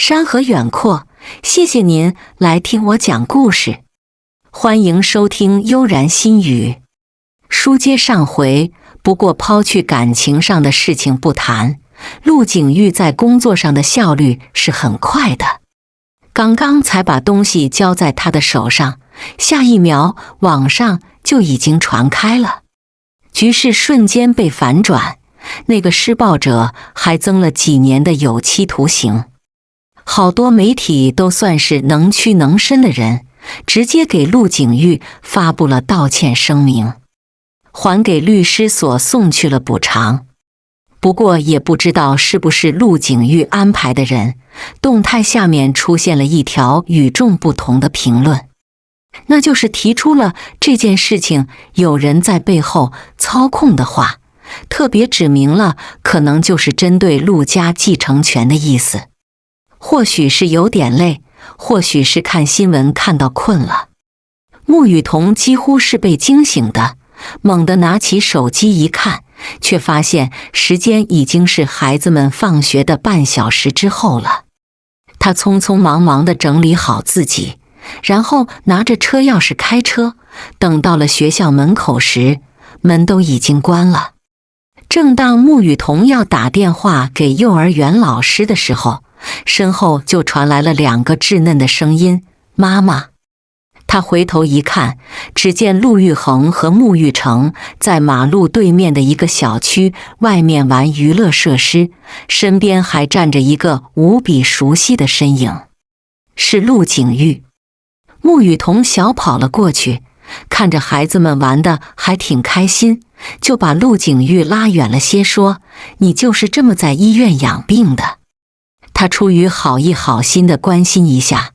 山河远阔，谢谢您来听我讲故事。欢迎收听悠然心语。书接上回，不过抛去感情上的事情不谈，陆景玉在工作上的效率是很快的。刚刚才把东西交在他的手上，下一秒网上就已经传开了，局势瞬间被反转，那个施暴者还增了几年的有期徒刑。好多媒体都算是能屈能伸的人，直接给陆景玉发布了道歉声明，还给律师所送去了补偿。不过也不知道是不是陆景玉安排的人，动态下面出现了一条与众不同的评论，那就是提出了这件事情有人在背后操控的话，特别指明了可能就是针对陆家继承权的意思。或许是有点累，或许是看新闻看到困了。穆雨桐几乎是被惊醒的，猛地拿起手机一看，却发现时间已经是孩子们放学的半小时之后了。他匆匆忙忙地整理好自己，然后拿着车钥匙开车，等到了学校门口时，门都已经关了。正当穆雨桐要打电话给幼儿园老师的时候，身后就传来了两个稚嫩的声音：“妈妈。”他回头一看，只见陆玉衡和穆玉成在马路对面的一个小区外面玩娱乐设施，身边还站着一个无比熟悉的身影，是陆景玉。穆雨桐小跑了过去，看着孩子们玩得还挺开心，就把陆景玉拉远了些，说：“你就是这么在医院养病的。”他出于好意好心的关心一下，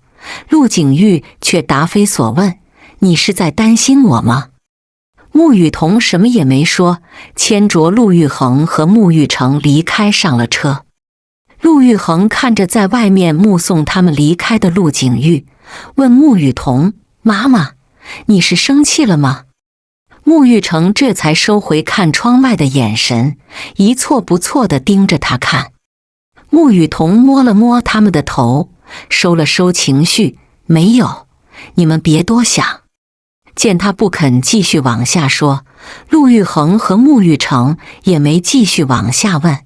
陆景玉却答非所问：“你是在担心我吗？”穆雨桐什么也没说，牵着陆玉衡和穆玉成离开，上了车。陆玉衡看着在外面目送他们离开的陆景玉，问穆雨桐：“妈妈，你是生气了吗？”穆玉成这才收回看窗外的眼神，一错不错地盯着他看。穆雨桐摸了摸他们的头，收了收情绪：“没有，你们别多想。”见他不肯继续往下说，陆玉衡和穆玉成也没继续往下问，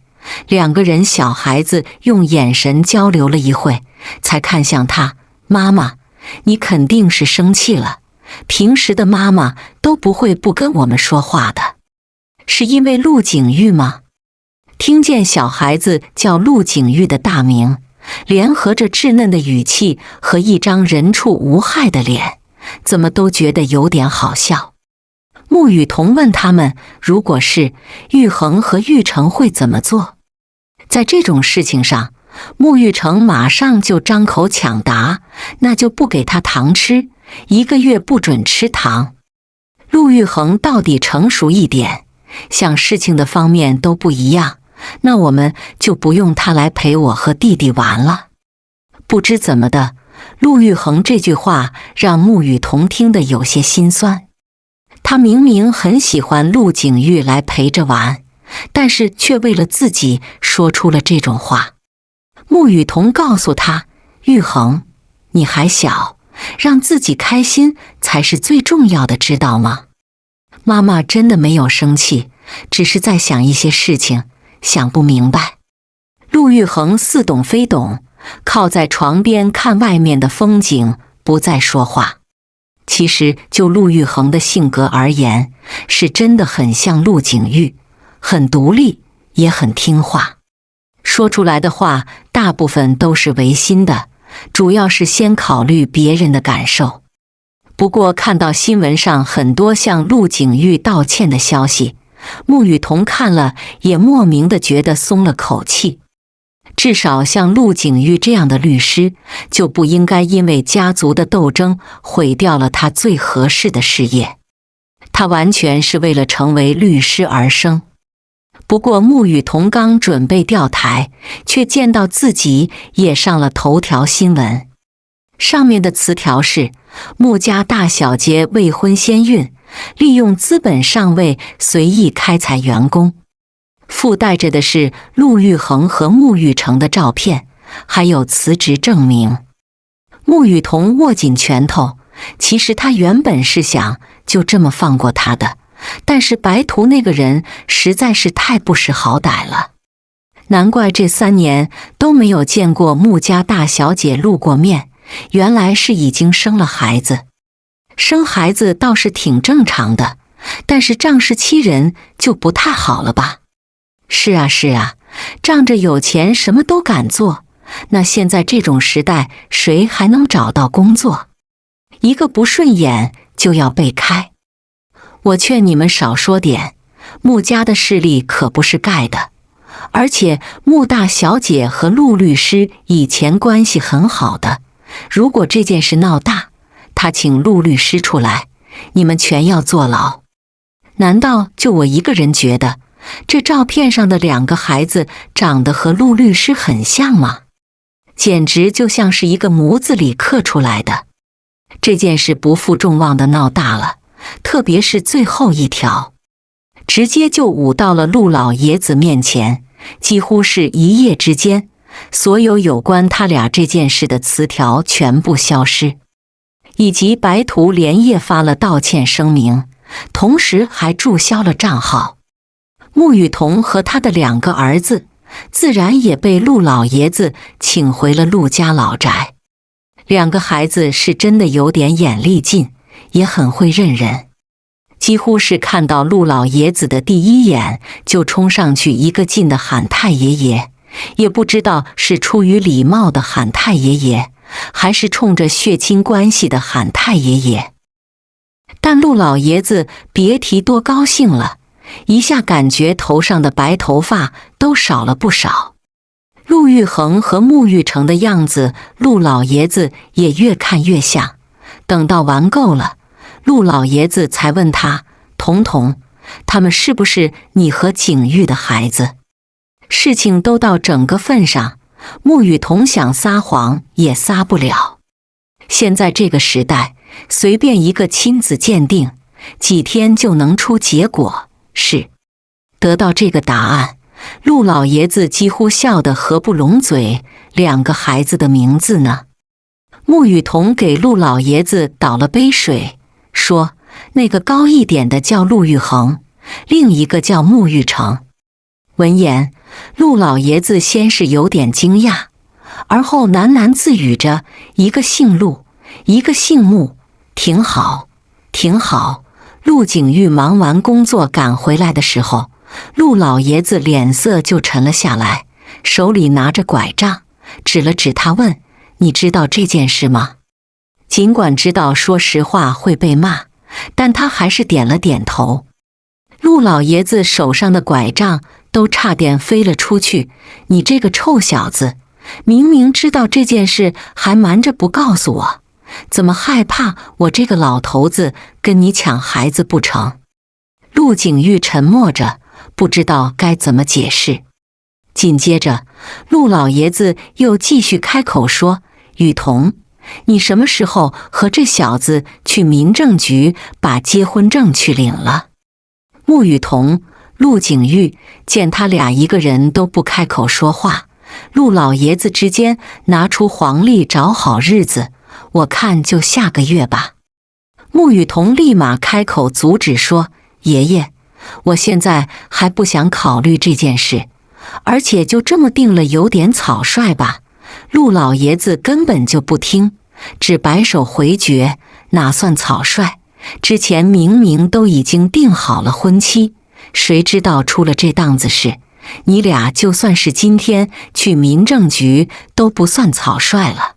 两个人小孩子用眼神交流了一会，才看向他：“妈妈，你肯定是生气了，平时的妈妈都不会不跟我们说话的，是因为陆景玉吗？”听见小孩子叫陆景玉的大名，联合着稚嫩的语气和一张人畜无害的脸，怎么都觉得有点好笑。穆雨桐问他们，如果是玉衡和玉成会怎么做？在这种事情上，穆玉成马上就张口抢答，那就不给他糖吃，1个月不准吃糖。陆玉衡到底成熟一点，想事情的方面都不一样，那我们就不用他来陪我和弟弟玩了。不知怎么的，陆玉衡这句话让穆雨桐听得有些心酸。他明明很喜欢陆景玉来陪着玩，但是却为了自己说出了这种话。穆雨桐告诉他：“玉衡，你还小，让自己开心才是最重要的，知道吗？”妈妈真的没有生气，只是在想一些事情，想不明白。陆玉衡似懂非懂，靠在床边看外面的风景，不再说话。其实就陆玉衡的性格而言，是真的很像陆景玉，很独立，也很听话。说出来的话大部分都是违心的，主要是先考虑别人的感受。不过看到新闻上很多向陆景玉道歉的消息，穆雨桐看了也莫名的觉得松了口气。至少像陆景玉这样的律师，就不应该因为家族的斗争毁掉了他最合适的事业。他完全是为了成为律师而生。不过穆雨桐刚准备调台，却见到自己也上了头条新闻。上面的词条是：穆家大小姐未婚先孕，利用资本上位随意开采员工。附带着的是陆玉衡和穆玉成的照片，还有辞职证明。穆雨桐握紧拳头，其实他原本是想就这么放过他的，但是白图那个人实在是太不识好歹了。难怪这3年都没有见过穆家大小姐露过面，原来是已经生了孩子。生孩子倒是挺正常的，但是仗势欺人就不太好了吧？是啊是啊，仗着有钱什么都敢做，那现在这种时代谁还能找到工作？一个不顺眼就要被开。我劝你们少说点，穆家的势力可不是盖的，而且穆大小姐和陆律师以前关系很好的，如果这件事闹大，他请陆律师出来，你们全要坐牢。难道就我一个人觉得这照片上的2个孩子长得和陆律师很像吗？简直就像是一个模子里刻出来的。这件事不负众望的闹大了，特别是最后一条，直接就舞到了陆老爷子面前，几乎是一夜之间，所有有关他俩这件事的词条全部消失，以及白图连夜发了道歉声明，同时还注销了账号。穆雨桐和他的2个儿子自然也被陆老爷子请回了陆家老宅。2个孩子是真的有点眼力劲，也很会认人，几乎是看到陆老爷子的第一眼就冲上去一个劲的喊太爷爷，也不知道是出于礼貌的喊太爷爷，还是冲着血亲关系的喊太爷爷。但陆老爷子别提多高兴了，一下感觉头上的白头发都少了不少。陆玉衡和穆玉成的样子，陆老爷子也越看越像。等到玩够了，陆老爷子才问他：彤彤，他们是不是你和景玉的孩子？事情都到整个份上，穆雨桐想撒谎也撒不了。现在这个时代，随便一个亲子鉴定，几天就能出结果。是。得到这个答案，陆老爷子几乎笑得合不拢嘴。2个孩子的名字呢？穆雨桐给陆老爷子倒了杯水，说：那个高一点的叫陆玉衡，另一个叫穆玉成。闻言，陆老爷子先是有点惊讶，而后喃喃自语着：一个姓陆，一个姓穆，挺好，挺好。陆景玉忙完工作赶回来的时候，陆老爷子脸色就沉了下来，手里拿着拐杖，指了指他问：你知道这件事吗？尽管知道说实话会被骂，但他还是点了点头。陆老爷子手上的拐杖都差点飞了出去。你这个臭小子，明明知道这件事还瞒着不告诉我，怎么害怕我这个老头子跟你抢孩子不成？陆景玉沉默着，不知道该怎么解释。紧接着，陆老爷子又继续开口说：雨桐，你什么时候和这小子去民政局把结婚证去领了？穆雨桐、陆景玉见他俩一个人都不开口说话，陆老爷子之间拿出黄历找好日子，我看就下个月吧。穆雨桐立马开口阻止说：爷爷，我现在还不想考虑这件事，而且就这么定了有点草率吧。陆老爷子根本就不听，只摆手回绝：哪算草率？之前明明都已经定好了婚期，谁知道出了这档子事？你俩就算是今天去民政局都不算草率了。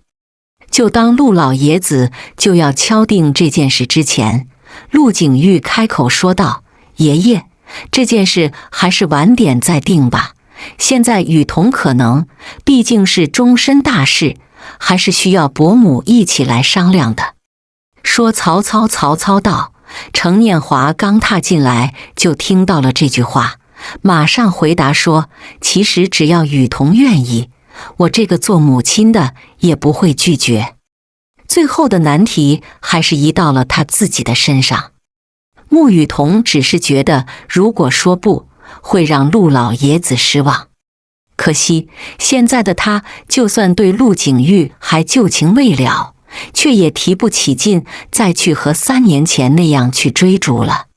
就当陆老爷子就要敲定这件事之前，陆景玉开口说道：爷爷，这件事还是晚点再定吧，现在雨桐可能毕竟是终身大事，还是需要伯母一起来商量的。说曹操道。程念华刚踏进来就听到了这句话，马上回答说：其实只要雨桐愿意，我这个做母亲的也不会拒绝。最后的难题还是移到了他自己的身上。穆雨桐只是觉得如果说不，会让陆老爷子失望。可惜现在的他，就算对陆景玉还旧情未了，却也提不起劲再去和3年前那样去追逐了。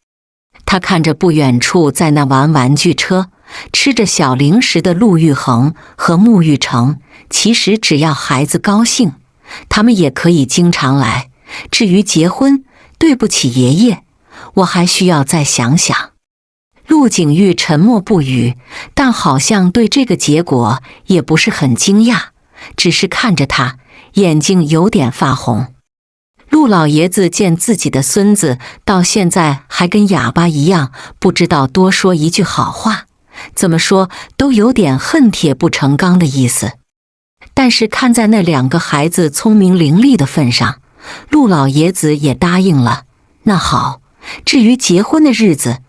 他看着不远处在那玩玩具车、吃着小零食的陆玉衡和穆玉成，其实只要孩子高兴，他们也可以经常来。至于结婚，对不起爷爷，我还需要再想想。陆景玉沉默不语，但好像对这个结果也不是很惊讶，只是看着他，眼睛有点发红。陆老爷子见自己的孙子到现在还跟哑巴一样，不知道多说一句好话，怎么说都有点恨铁不成钢的意思。但是看在那2个孩子聪明伶俐的份上，陆老爷子也答应了。那好，至于结婚的日子，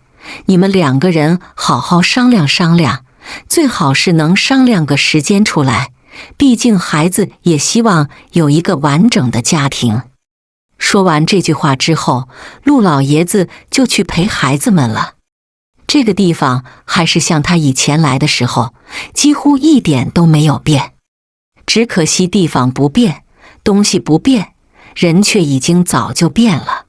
你们2个人好好商量商量，最好是能商量个时间出来，毕竟孩子也希望有一个完整的家庭。说完这句话之后，陆老爷子就去陪孩子们了。这个地方还是像他以前来的时候，几乎一点都没有变。只可惜地方不变，东西不变，人却已经早就变了。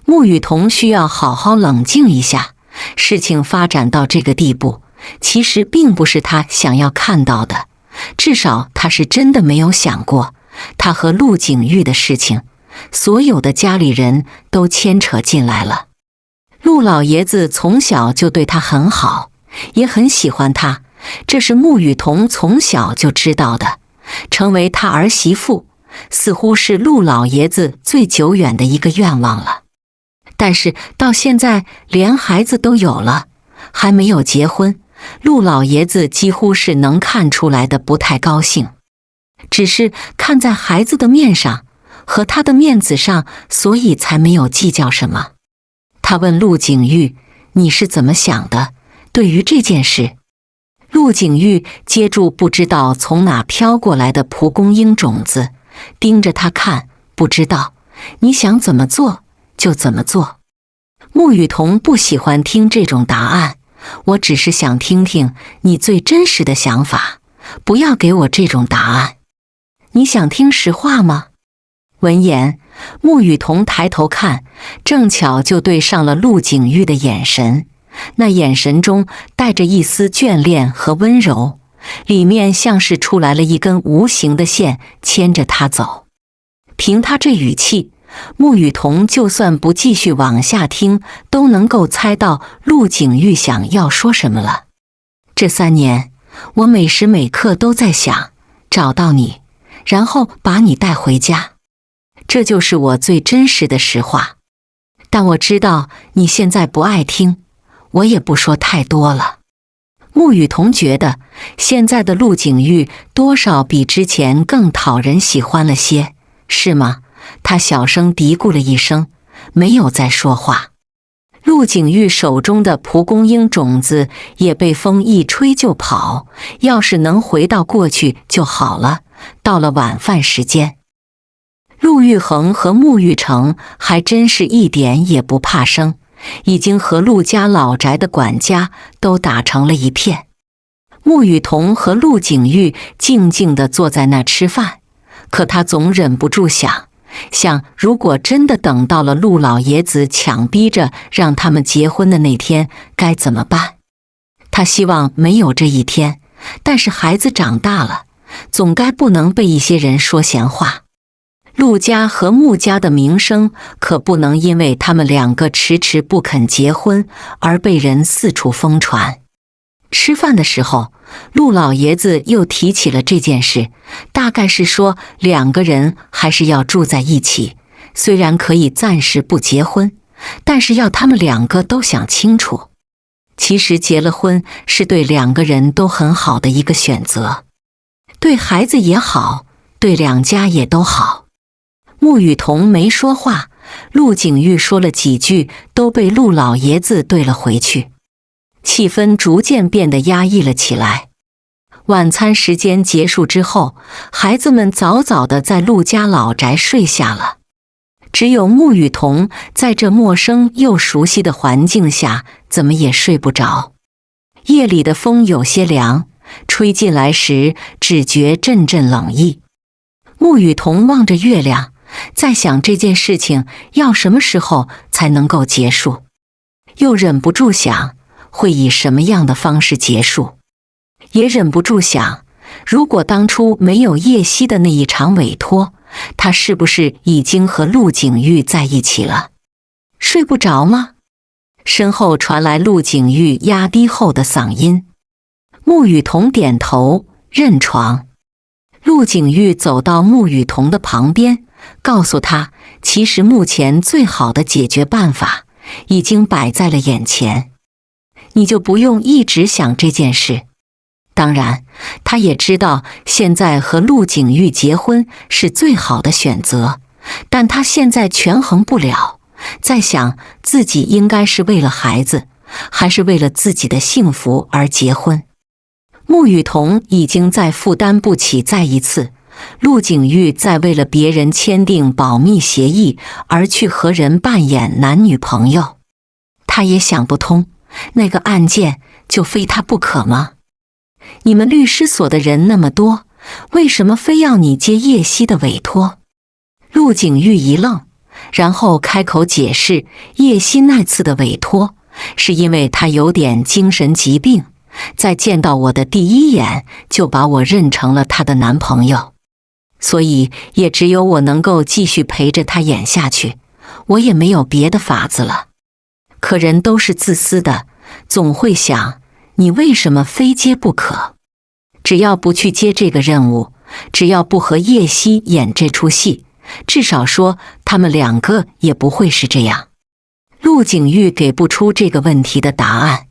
穆雨桐需要好好冷静一下，事情发展到这个地步，其实并不是他想要看到的，至少他是真的没有想过，他和陆景玉的事情，所有的家里人都牵扯进来了。陆老爷子从小就对他很好，也很喜欢他，这是穆雨桐从小就知道的。成为他儿媳妇，似乎是陆老爷子最久远的一个愿望了。但是到现在连孩子都有了，还没有结婚，陆老爷子几乎是能看出来的不太高兴。只是看在孩子的面上和他的面子上，所以才没有计较什么。他问陆景玉：“你是怎么想的？对于这件事？”陆景玉接住不知道从哪飘过来的蒲公英种子，盯着他看，不知道，你想怎么做就怎么做。穆雨桐不喜欢听这种答案，我只是想听听你最真实的想法，不要给我这种答案。你想听实话吗？闻言，穆雨桐抬头看，正巧就对上了陆景玉的眼神，那眼神中带着一丝眷恋和温柔，里面像是出来了一根无形的线牵着他走。凭他这语气，穆雨桐就算不继续往下听，都能够猜到陆景玉想要说什么了。这3年，我每时每刻都在想找到你，然后把你带回家，这就是我最真实的实话。但我知道你现在不爱听，我也不说太多了。穆雨桐觉得现在的陆景玉多少比之前更讨人喜欢了些，是吗？他小声嘀咕了一声，没有再说话。陆景玉手中的蒲公英种子也被风一吹就跑，要是能回到过去就好了。到了晚饭时间，陆玉衡和穆玉成还真是一点也不怕生，已经和陆家老宅的管家都打成了一片。穆雨桐和陆景玉静静地坐在那吃饭，可他总忍不住想，如果真的等到了陆老爷子强逼着让他们结婚的那天，该怎么办？他希望没有这一天，但是孩子长大了，总该不能被一些人说闲话。陆家和穆家的名声可不能因为他们2个迟迟不肯结婚而被人四处疯传。吃饭的时候，陆老爷子又提起了这件事，大概是说2个人还是要住在一起，虽然可以暂时不结婚，但是要他们2个都想清楚。其实结了婚是对2个人都很好的一个选择，对孩子也好，对2家也都好。穆雨桐没说话，陆景玉说了几句，都被陆老爷子对了回去。气氛逐渐变得压抑了起来。晚餐时间结束之后，孩子们早早地在陆家老宅睡下了。只有穆雨桐在这陌生又熟悉的环境下，怎么也睡不着。夜里的风有些凉，吹进来时只觉阵阵冷意。穆雨桐望着月亮，在想这件事情要什么时候才能够结束，又忍不住想会以什么样的方式结束，也忍不住想，如果当初没有叶希的那一场委托，他是不是已经和陆景玉在一起了？睡不着吗？身后传来陆景玉压低后的嗓音。穆雨桐点头认床。陆景玉走到穆雨桐的旁边，告诉他，其实目前最好的解决办法已经摆在了眼前，你就不用一直想这件事。当然，他也知道现在和陆景玉结婚是最好的选择，但他现在权衡不了，在想自己应该是为了孩子，还是为了自己的幸福而结婚。穆雨桐已经再负担不起再一次，陆景玉在为了别人签订保密协议而去和人扮演男女朋友。他也想不通，那个案件就非他不可吗？你们律师所的人那么多，为什么非要你接叶希的委托？陆景玉一愣，然后开口解释，叶希那次的委托是因为她有点精神疾病，在见到我的第一眼就把我认成了她的男朋友，所以也只有我能够继续陪着她演下去，我也没有别的法子了。可人都是自私的，总会想，你为什么非接不可？只要不去接这个任务，只要不和叶希演这出戏，至少说他们两个也不会是这样。陆景玉给不出这个问题的答案，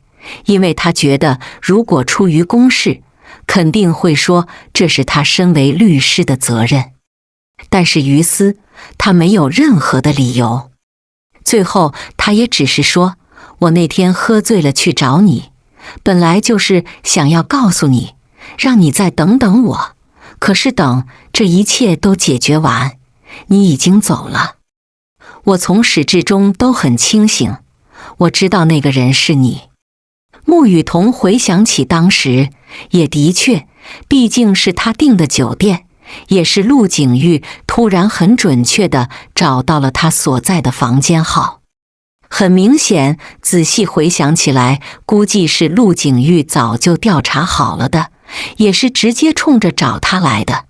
因为他觉得如果出于公事，肯定会说这是他身为律师的责任。但是于私，他没有任何的理由。最后他也只是说，我那天喝醉了去找你，本来就是想要告诉你，让你再等等我，可是等这一切都解决完，你已经走了。我从始至终都很清醒，我知道那个人是你。穆雨桐回想起当时，也的确，毕竟是他订的酒店，也是陆景玉突然很准确地找到了他所在的房间号。很明显，仔细回想起来，估计是陆景玉早就调查好了的，也是直接冲着找他来的。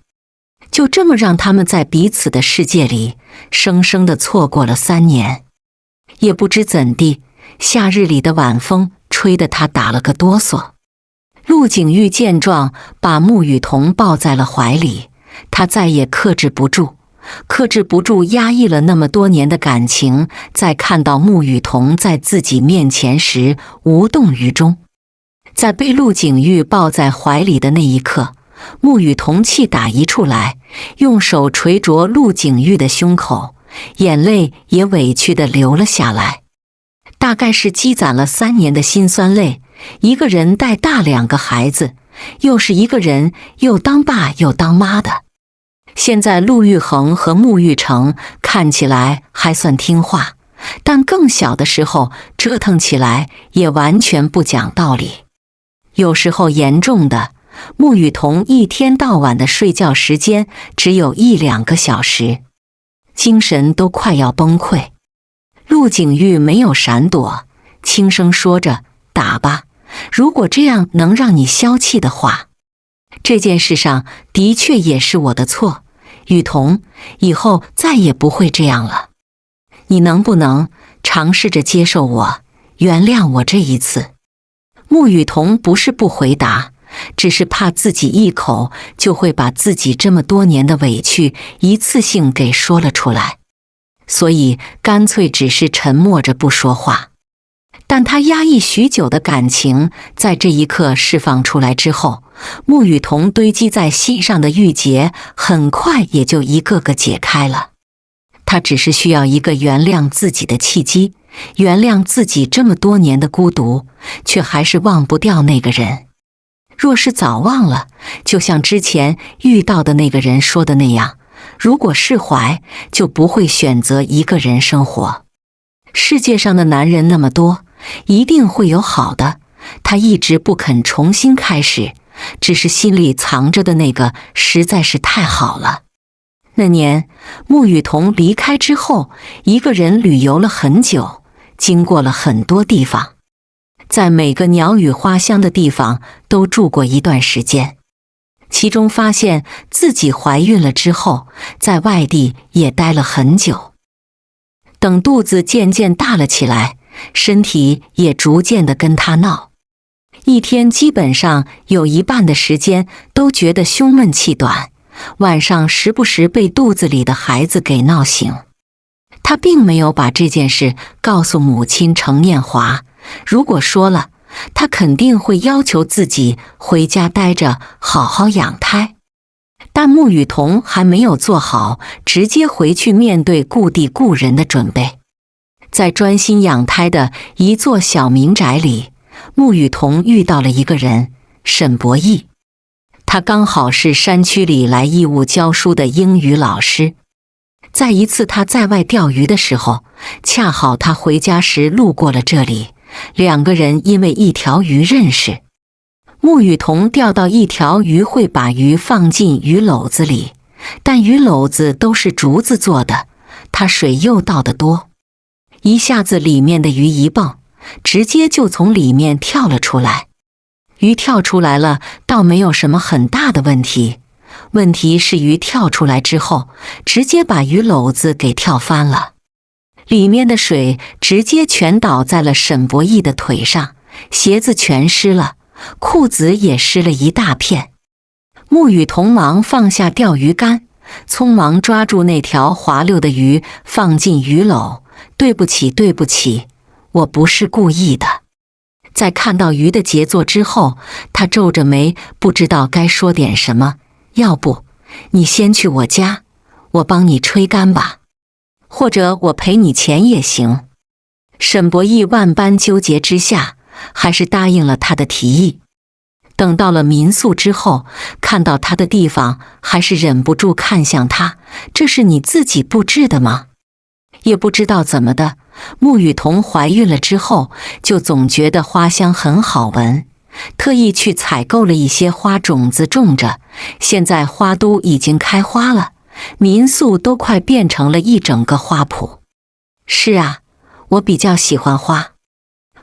就这么让他们在彼此的世界里生生地错过了3年。也不知怎地，夏日里的晚风吹得他打了个哆嗦。陆景玉见状，把穆雨桐抱在了怀里，他再也克制不住压抑了那么多年的感情，在看到穆雨桐在自己面前时无动于衷。在被陆景玉抱在怀里的那一刻，穆雨桐气打一处来，用手捶着陆景玉的胸口，眼泪也委屈地流了下来。大概是积攒了3年的辛酸泪，一个人带大2个孩子，又是一个人又当爸又当妈的。现在陆玉衡和穆玉成看起来还算听话，但更小的时候折腾起来也完全不讲道理。有时候严重的，穆雨桐一天到晚的睡觉时间只有1-2个小时，精神都快要崩溃。陆景玉没有闪躲，轻声说着，打吧，如果这样能让你消气的话。这件事上的确也是我的错，雨桐，以后再也不会这样了。你能不能尝试着接受我，原谅我这一次？穆雨桐不是不回答，只是怕自己一口就会把自己这么多年的委屈一次性给说了出来，所以干脆只是沉默着不说话。但他压抑许久的感情在这一刻释放出来之后，穆雨桐堆积在心上的郁结很快也就一个个解开了。他只是需要一个原谅自己的契机，原谅自己这么多年的孤独，却还是忘不掉那个人。若是早忘了，就像之前遇到的那个人说的那样，如果释怀，就不会选择一个人生活。世界上的男人那么多，一定会有好的，他一直不肯重新开始，只是心里藏着的那个实在是太好了。那年，穆雨桐离开之后，一个人旅游了很久，经过了很多地方，在每个鸟语花香的地方都住过一段时间。其中发现自己怀孕了之后，在外地也待了很久。等肚子渐渐大了起来，身体也逐渐地跟他闹，一天基本上有一半的时间都觉得胸闷气短，晚上时不时被肚子里的孩子给闹醒。他并没有把这件事告诉母亲程念华，如果说了，他肯定会要求自己回家待着，好好养胎。但穆雨桐还没有做好直接回去面对故地故人的准备。在专心养胎的一座小民宅里，穆雨桐遇到了一个人，沈博义。他刚好是山区里来义务教书的英语老师。在一次他在外钓鱼的时候，恰好他回家时路过了这里，两个人因为一条鱼认识。穆雨桐钓到一条鱼会把鱼放进鱼篓子里，但鱼篓子都是竹子做的，他水又倒得多，一下子里面的鱼一蹦，直接就从里面跳了出来。鱼跳出来了，倒没有什么很大的问题，问题是鱼跳出来之后，直接把鱼篓子给跳翻了，里面的水直接全倒在了沈博义的腿上，鞋子全湿了，裤子也湿了一大片。穆雨桐忙放下钓鱼竿，匆忙抓住那条滑溜的鱼放进鱼篓，对不起对不起，我不是故意的。在看到鱼的杰作之后，他皱着眉，不知道该说点什么。要不你先去我家，我帮你吹干吧，或者我赔你钱也行。沈博义万般纠结之下，还是答应了他的提议。等到了民宿之后，看到他的地方，还是忍不住看向他，这是你自己布置的吗？也不知道怎么的，穆雨桐怀孕了之后，就总觉得花香很好闻，特意去采购了一些花种子种着，现在花都已经开花了，民宿都快变成了一整个花圃。是啊，我比较喜欢花。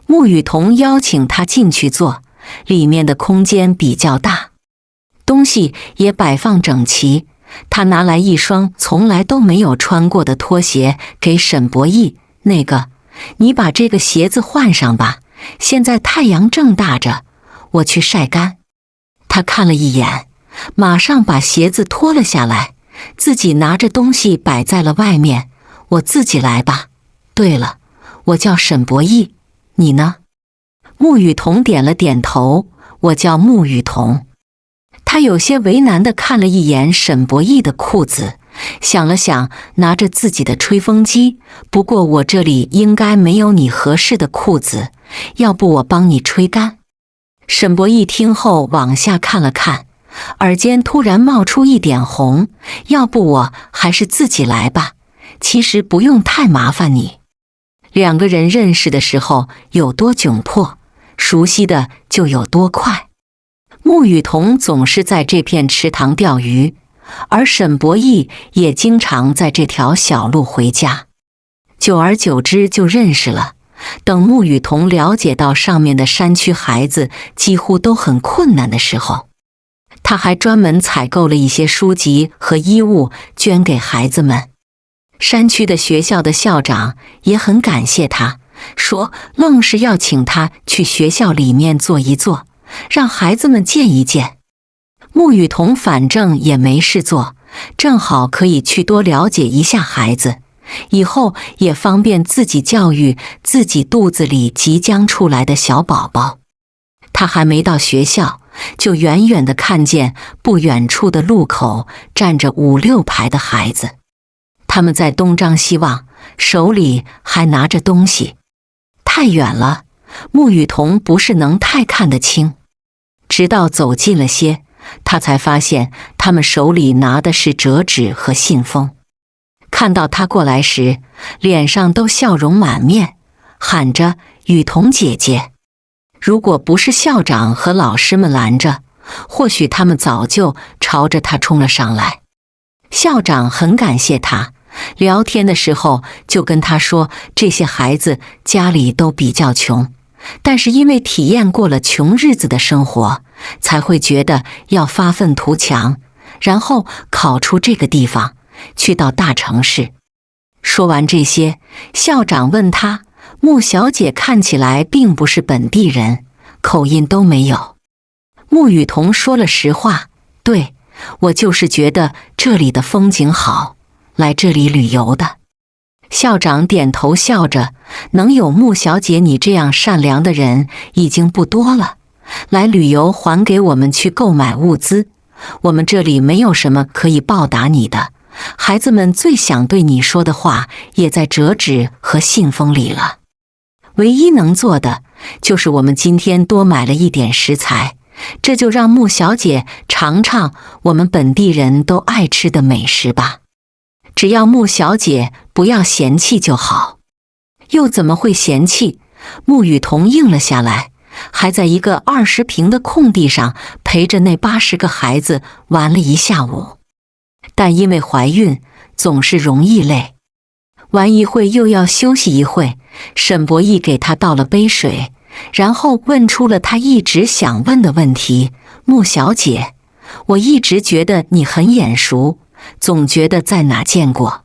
穆雨桐邀请他进去坐，里面的空间比较大，东西也摆放整齐。他拿来一双从来都没有穿过的拖鞋给沈博义，那个，你把这个鞋子换上吧，现在太阳正大着，我去晒干。他看了一眼，马上把鞋子脱了下来，自己拿着东西摆在了外面，我自己来吧。对了，我叫沈博义，你呢？穆雨桐点了点头，我叫穆雨桐。他有些为难地看了一眼沈博义的裤子，想了想，拿着自己的吹风机，不过我这里应该没有你合适的裤子，要不我帮你吹干。沈博义听后往下看了看，耳尖突然冒出一点红，要不我还是自己来吧，其实不用太麻烦你。两个人认识的时候有多窘迫，熟悉的就有多快。穆雨桐总是在这片池塘钓鱼，而沈博义也经常在这条小路回家，久而久之就认识了。等穆雨桐了解到上面的山区孩子几乎都很困难的时候，他还专门采购了一些书籍和衣物捐给孩子们。山区的学校的校长也很感谢他，说愣是要请他去学校里面坐一坐，让孩子们见一见。穆雨桐反正也没事做，正好可以去多了解一下孩子，以后也方便自己教育自己肚子里即将出来的小宝宝。他还没到学校，就远远地看见不远处的路口站着5、6排的孩子，他们在东张西望，手里还拿着东西。太远了，穆雨桐不是能太看得清。直到走近了些，他才发现他们手里拿的是折纸和信封。看到他过来时，脸上都笑容满面，喊着雨桐姐姐。如果不是校长和老师们拦着，或许他们早就朝着他冲了上来。校长很感谢他，聊天的时候就跟他说，这些孩子家里都比较穷，但是因为体验过了穷日子的生活，才会觉得要发愤图强，然后考出这个地方，去到大城市。说完这些，校长问他，穆小姐看起来并不是本地人，口音都没有。穆雨桐说了实话，对，我就是觉得这里的风景好，来这里旅游的。校长点头笑着，能有穆小姐你这样善良的人已经不多了，来旅游还给我们去购买物资，我们这里没有什么可以报答你的，孩子们最想对你说的话也在折纸和信封里了。唯一能做的就是我们今天多买了一点食材，这就让穆小姐尝尝我们本地人都爱吃的美食吧。只要穆小姐不要嫌弃就好。又怎么会嫌弃？穆雨桐应了下来，还在一个20平的空地上陪着那80个孩子玩了一下午。但因为怀孕，总是容易累，玩一会又要休息一会。沈博义给他倒了杯水，然后问出了他一直想问的问题：穆小姐，我一直觉得你很眼熟，总觉得在哪见过。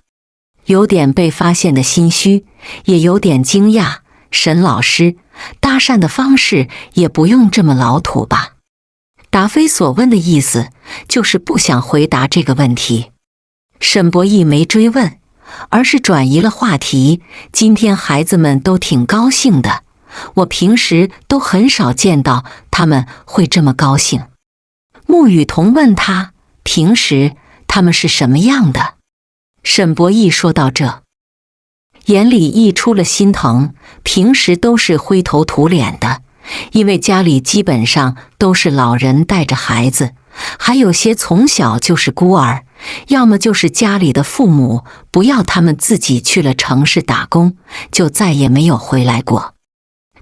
有点被发现的心虚，也有点惊讶。沈老师，搭讪的方式也不用这么老土吧？答非所问的意思就是不想回答这个问题。沈博义没追问，而是转移了话题。今天孩子们都挺高兴的，我平时都很少见到他们会这么高兴。穆雨桐问他，平时他们是什么样的？沈博义说到这，眼里溢出了心疼。平时都是灰头土脸的，因为家里基本上都是老人带着孩子，还有些从小就是孤儿，要么就是家里的父母不要他们自己去了城市打工，就再也没有回来过。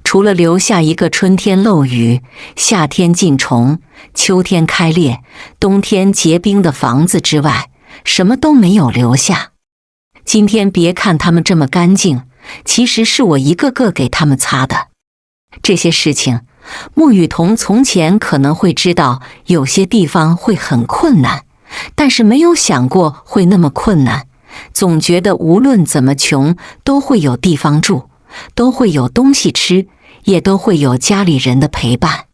除了留下一个春天漏雨、夏天进虫、秋天开裂、冬天结冰的房子之外，什么都没有留下。今天别看他们这么干净，其实是我一个个给他们擦的。这些事情，穆雨桐从前可能会知道有些地方会很困难，但是没有想过会那么困难。总觉得无论怎么穷，都会有地方住，都会有东西吃，也都会有家里人的陪伴。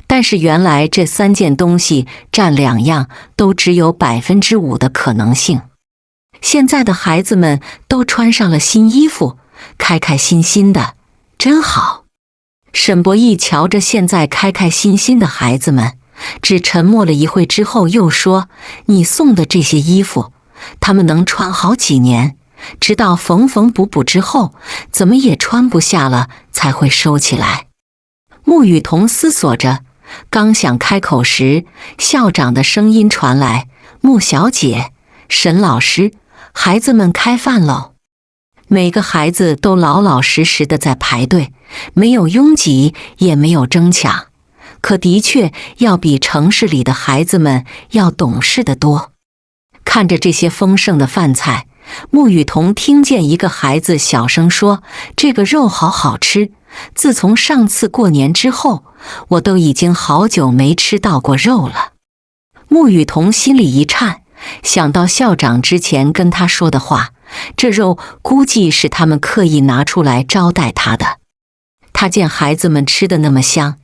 但是原来这3件东西占2样都只有5%的可能性。现在的孩子们都穿上了新衣服，开开心心的，真好。沈博义瞧着现在开开心心的孩子们，只沉默了一会之后又说，你送的这些衣服，他们能穿好几年，直到缝缝补补之后，怎么也穿不下了才会收起来。穆雨桐思索着，刚想开口时，校长的声音传来，穆小姐，沈老师，孩子们开饭喽。每个孩子都老老实实的在排队，没有拥挤，也没有争抢，可的确要比城市里的孩子们要懂事得多。看着这些丰盛的饭菜，穆雨桐听见一个孩子小声说，这个肉好好吃，自从上次过年之后，我都已经好久没吃到过肉了。穆雨桐心里一颤，想到校长之前跟他说的话，这肉估计是他们刻意拿出来招待他的。他见孩子们吃得那么香，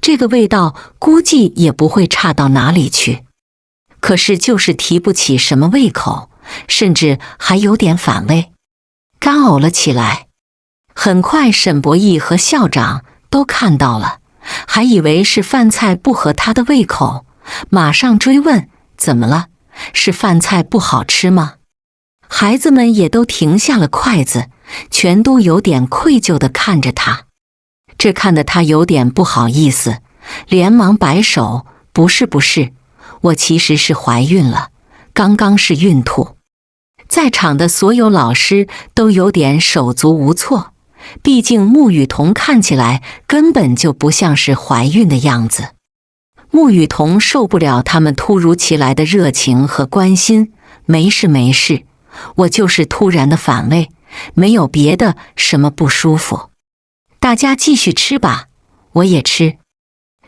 这个味道估计也不会差到哪里去。可是就是提不起什么胃口，甚至还有点反胃，干呕了起来。很快沈博义和校长都看到了，还以为是饭菜不合他的胃口，马上追问，怎么了？是饭菜不好吃吗？孩子们也都停下了筷子，全都有点愧疚地看着他。这看得他有点不好意思，连忙摆手，不是不是，我其实是怀孕了，刚刚是孕吐。在场的所有老师都有点手足无措，毕竟穆雨桐看起来根本就不像是怀孕的样子。穆雨桐受不了他们突如其来的热情和关心，没事没事，我就是突然的反胃，没有别的什么不舒服。大家继续吃吧，我也吃。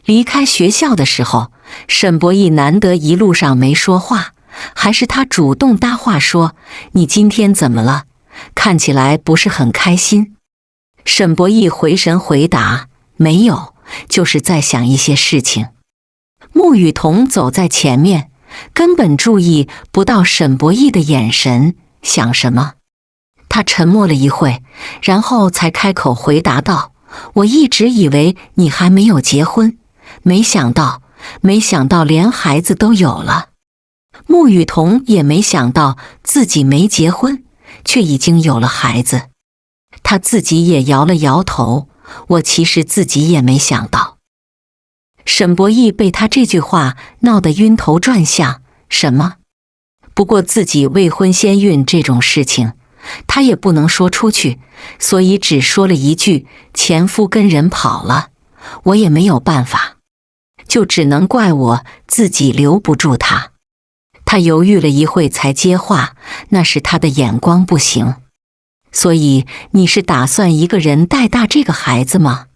离开学校的时候，沈博义难得一路上没说话，还是他主动搭话说：“你今天怎么了？看起来不是很开心。”沈博义回神回答：“没有，就是在想一些事情。”穆雨桐走在前面，根本注意不到沈博义的眼神，想什么？他沉默了一会，然后才开口回答道：“我一直以为你还没有结婚，没想到连孩子都有了。”穆雨桐也没想到自己没结婚，却已经有了孩子。他自己也摇了摇头，我其实自己也没想到。沈博义被他这句话闹得晕头转向，什么？不过自己未婚先孕这种事情，他也不能说出去，所以只说了一句：“前夫跟人跑了，我也没有办法，就只能怪我自己留不住他。”他犹豫了一会才接话：“那是他的眼光不行。所以你是打算一个人带大这个孩子吗？”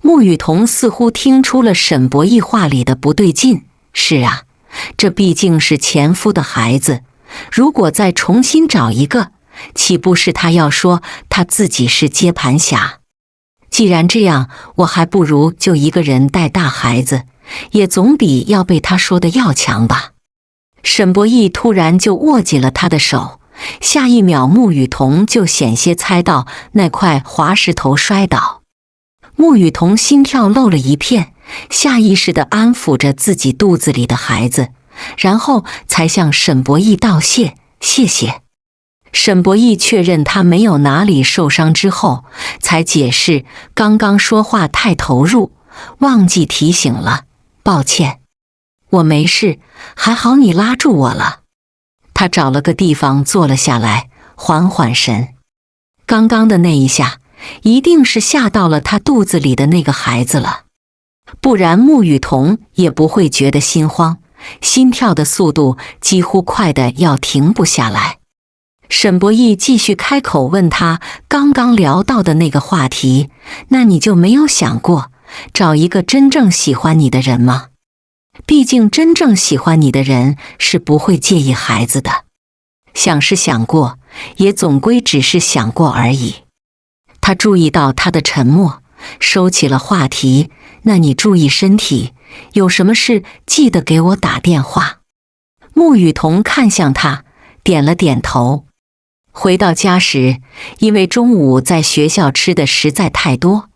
穆雨桐似乎听出了沈博义话里的不对劲。是啊，这毕竟是前夫的孩子，如果再重新找一个，岂不是他要说他自己是接盘侠？既然这样，我还不如就一个人带大孩子，也总比要被他说的要强吧。沈博义突然就握紧了他的手，下一秒穆雨桐就险些猜到那块滑石头摔倒。穆雨桐心跳漏了一片，下意识地安抚着自己肚子里的孩子，然后才向沈博义道谢：“谢谢。”沈博义确认他没有哪里受伤之后，才解释刚刚说话太投入，忘记提醒了，抱歉。我没事，还好你拉住我了。他找了个地方坐了下来，缓缓神。刚刚的那一下，一定是吓到了他肚子里的那个孩子了，不然穆雨桐也不会觉得心慌，心跳的速度几乎快得要停不下来。沈博义继续开口问他刚刚聊到的那个话题：“那你就没有想过找一个真正喜欢你的人吗？毕竟真正喜欢你的人是不会介意孩子的。想是想过，也总归只是想过而已。”他注意到他的沉默，收起了话题：“那你注意身体，有什么事记得给我打电话。”穆雨桐看向他，点了点头。回到家时，因为中午在学校吃的实在太多，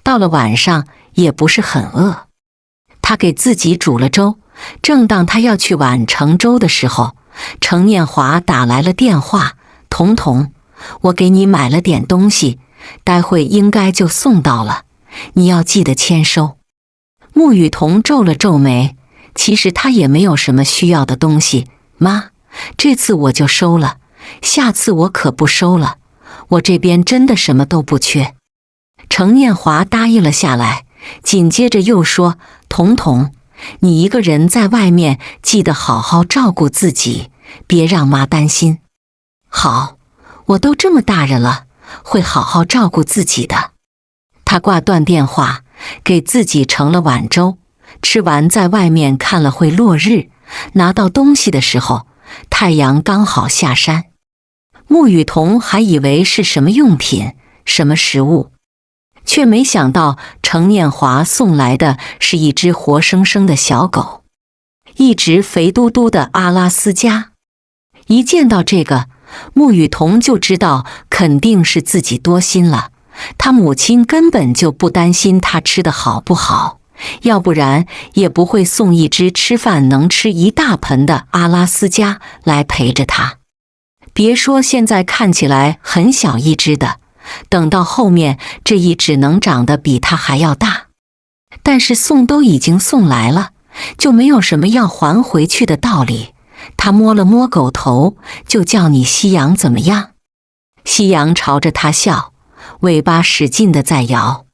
到了晚上也不是很饿。他给自己煮了粥，正当他要去碗盛粥的时候，程念华打来了电话：“彤彤，我给你买了点东西，待会应该就送到了，你要记得签收。”穆雨桐皱了皱眉，其实他也没有什么需要的东西。妈，这次我就收了，下次我可不收了，我这边真的什么都不缺。程念华答应了下来，紧接着又说：“彤彤，你一个人在外面记得好好照顾自己，别让妈担心。”“好，我都这么大人了，会好好照顾自己的。”他挂断电话，给自己盛了碗粥，吃完在外面看了会落日，拿到东西的时候，太阳刚好下山。穆雨桐还以为是什么用品，什么食物，却没想到程念华送来的是一只活生生的小狗，一只肥嘟嘟的阿拉斯加。一见到这个，穆雨桐就知道肯定是自己多心了，他母亲根本就不担心他吃得好不好，要不然也不会送一只吃饭能吃一大盆的阿拉斯加来陪着他。别说现在看起来很小一只的，等到后面这一只能长得比它还要大。但是送都已经送来了，就没有什么要还回去的道理。他摸了摸狗头，就叫你夕阳怎么样？夕阳朝着他笑，尾巴使劲地在摇。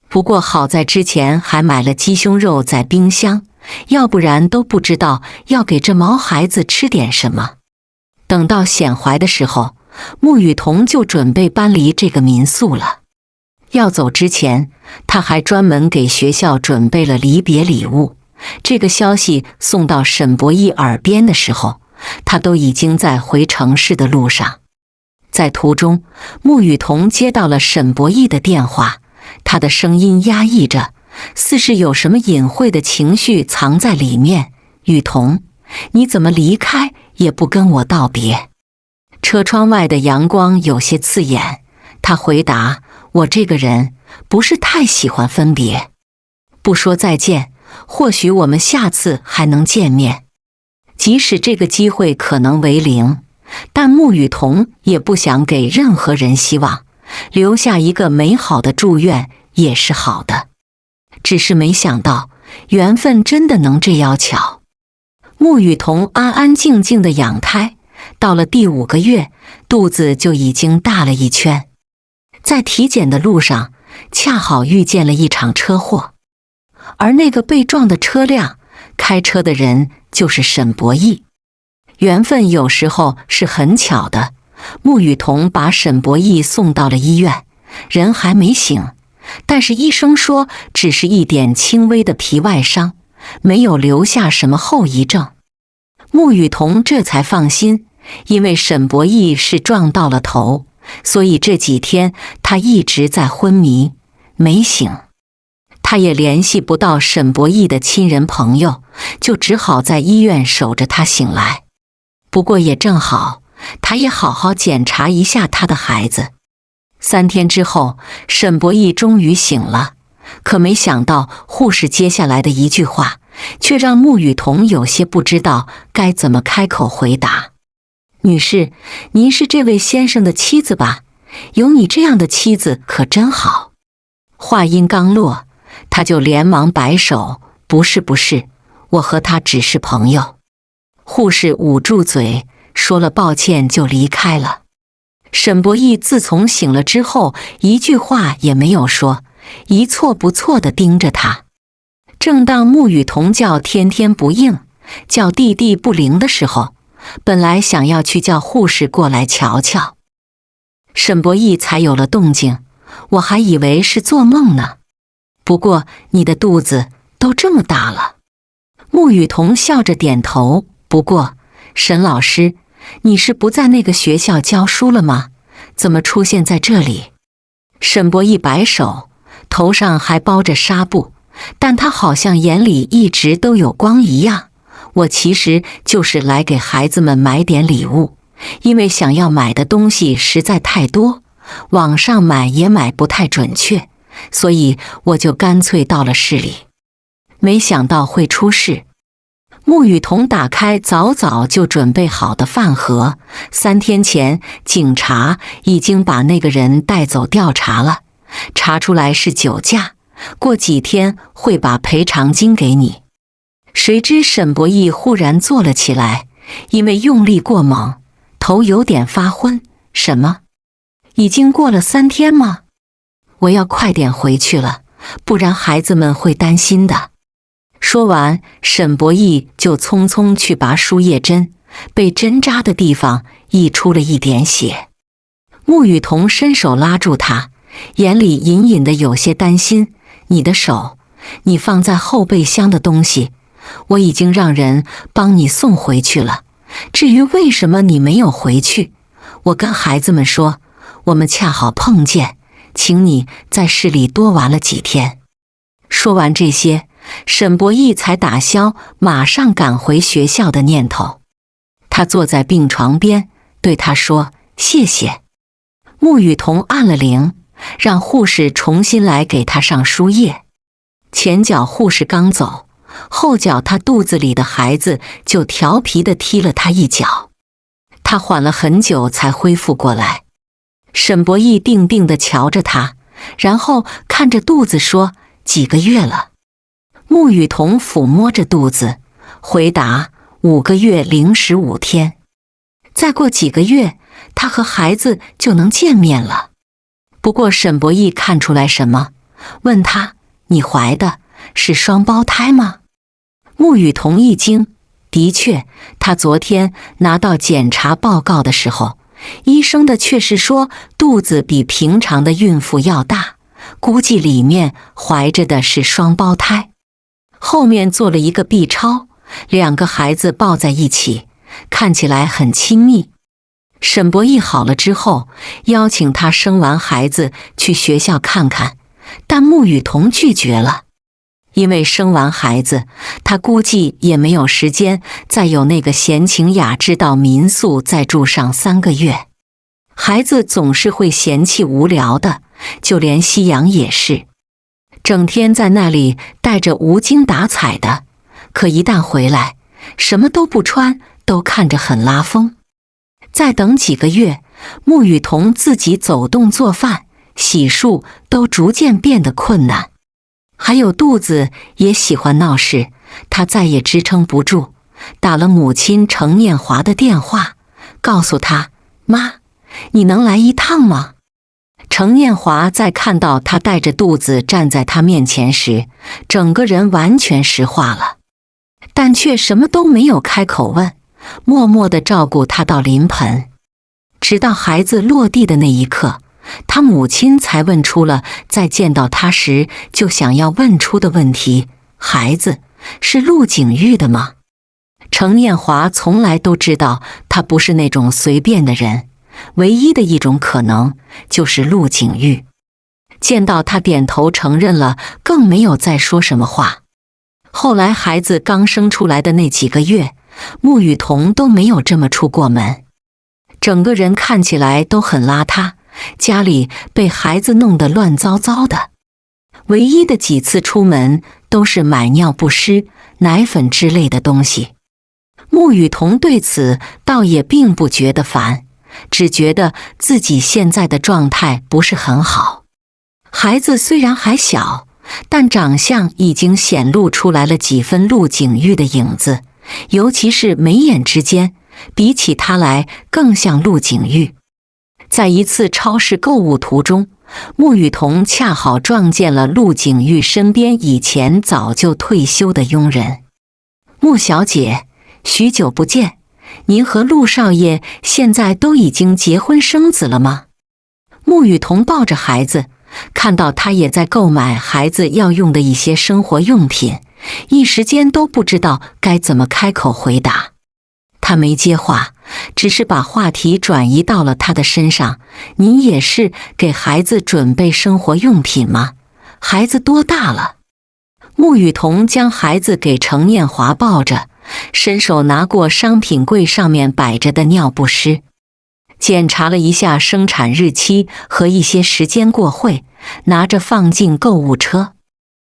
不过好在之前还买了鸡胸肉在冰箱，要不然都不知道要给这毛孩子吃点什么。等到显怀的时候，穆雨桐就准备搬离这个民宿了。要走之前，他还专门给学校准备了离别礼物。这个消息送到沈博义耳边的时候，他都已经在回城市的路上。在途中，穆雨桐接到了沈博义的电话，他的声音压抑着，似是有什么隐晦的情绪藏在里面。雨桐，你怎么离开也不跟我道别？车窗外的阳光有些刺眼，他回答，我这个人不是太喜欢分别，不说再见，或许我们下次还能见面。即使这个机会可能为零，但穆雨桐也不想给任何人希望，留下一个美好的祝愿也是好的。只是没想到，缘分真的能这样巧。穆雨桐安安静静的养胎，到了第5个月，肚子就已经大了1圈。在体检的路上，恰好遇见了一场车祸，而那个被撞的车辆，开车的人就是沈博义。缘分有时候是很巧的，穆雨桐把沈博义送到了医院，人还没醒，但是医生说只是一点轻微的皮外伤，没有留下什么后遗症。穆雨桐这才放心，因为沈博义是撞到了头，所以这几天他一直在昏迷，没醒。他也联系不到沈博义的亲人朋友，就只好在医院守着他醒来。不过也正好，他也好好检查一下他的孩子。3天之后，沈博义终于醒了，可没想到护士接下来的一句话，却让穆雨桐有些不知道该怎么开口回答。女士，您是这位先生的妻子吧？有你这样的妻子可真好。话音刚落，他就连忙摆手，不是不是，我和他只是朋友。护士捂住嘴，说了抱歉就离开了。沈博义自从醒了之后，一句话也没有说，一错不错地盯着他。正当穆雨桐叫天天不应，叫地地不灵的时候，本来想要去叫护士过来瞧瞧，沈博义才有了动静，我还以为是做梦呢。不过你的肚子都这么大了。穆雨桐笑着点头，不过沈老师，你是不在那个学校教书了吗？怎么出现在这里？沈博义摆手，头上还包着纱布，但他好像眼里一直都有光一样。我其实就是来给孩子们买点礼物，因为想要买的东西实在太多，网上买也买不太准确，所以我就干脆到了市里。没想到会出事。穆雨桐打开早早就准备好的饭盒，3天前警察已经把那个人带走调查了，查出来是酒驾，过几天会把赔偿金给你。谁知沈博义忽然坐了起来，因为用力过猛，头有点发昏。什么？已经过了3天吗？我要快点回去了，不然孩子们会担心的。说完，沈博义就匆匆去拔输液针，被针扎的地方溢出了一点血。穆雨桐伸手拉住他，眼里隐隐的有些担心。你的手，你放在后备箱的东西，我已经让人帮你送回去了。至于为什么你没有回去，我跟孩子们说，我们恰好碰见，请你在市里多玩了几天。说完这些，沈博义才打消马上赶回学校的念头。他坐在病床边，对他说：“谢谢。”穆雨桐按了铃，让护士重新来给他上输液。前脚护士刚走，后脚他肚子里的孩子就调皮地踢了他一脚。他缓了很久才恢复过来。沈博义定定地瞧着他，然后看着肚子说：“几个月了？”穆雨桐抚摸着肚子，回答：“5个月零15天。再过几个月，他和孩子就能见面了。”不过沈博义看出来什么，问他：“你怀的是双胞胎吗？”穆雨桐一惊，的确，他昨天拿到检查报告的时候，医生的却是说肚子比平常的孕妇要大，估计里面怀着的是双胞胎。后面做了一个 B 超，两个孩子抱在一起，看起来很亲密。沈博义好了之后，邀请他生完孩子去学校看看，但穆雨桐拒绝了。因为生完孩子，他估计也没有时间再有那个闲情雅致到民宿再住上3个月。孩子总是会嫌弃无聊的，就连夕阳也是，整天在那里带着无精打采的，可一旦回来，什么都不穿，都看着很拉风。再等几个月，穆雨桐自己走动、做饭、洗漱都逐渐变得困难。还有肚子也喜欢闹事，他再也支撑不住，打了母亲程念华的电话，告诉他：“妈，你能来一趟吗？”程念华在看到他带着肚子站在他面前时，整个人完全石化了，但却什么都没有开口问，默默地照顾他到临盆。直到孩子落地的那一刻，他母亲才问出了在见到他时就想要问出的问题：孩子是陆景玉的吗？程念华从来都知道他不是那种随便的人，唯一的一种可能就是陆景玉。见到他点头承认了，更没有再说什么话。后来孩子刚生出来的那几个月，穆雨桐都没有这么出过门，整个人看起来都很邋遢，家里被孩子弄得乱糟糟的。唯一的几次出门都是买尿不湿、奶粉之类的东西。穆雨桐对此倒也并不觉得烦，只觉得自己现在的状态不是很好。孩子虽然还小，但长相已经显露出来了几分陆景玉的影子，尤其是眉眼之间，比起他来更像陆景玉。在一次超市购物途中，穆雨桐恰好撞见了陆景玉身边以前早就退休的佣人。穆小姐，许久不见，您和陆少爷现在都已经结婚生子了吗？穆雨桐抱着孩子，看到他也在购买孩子要用的一些生活用品，一时间都不知道该怎么开口回答。他没接话，只是把话题转移到了他的身上。您也是给孩子准备生活用品吗？孩子多大了？穆雨桐将孩子给程念华抱着，伸手拿过商品柜上面摆着的尿不湿，检查了一下生产日期和一些时间过会，拿着放进购物车。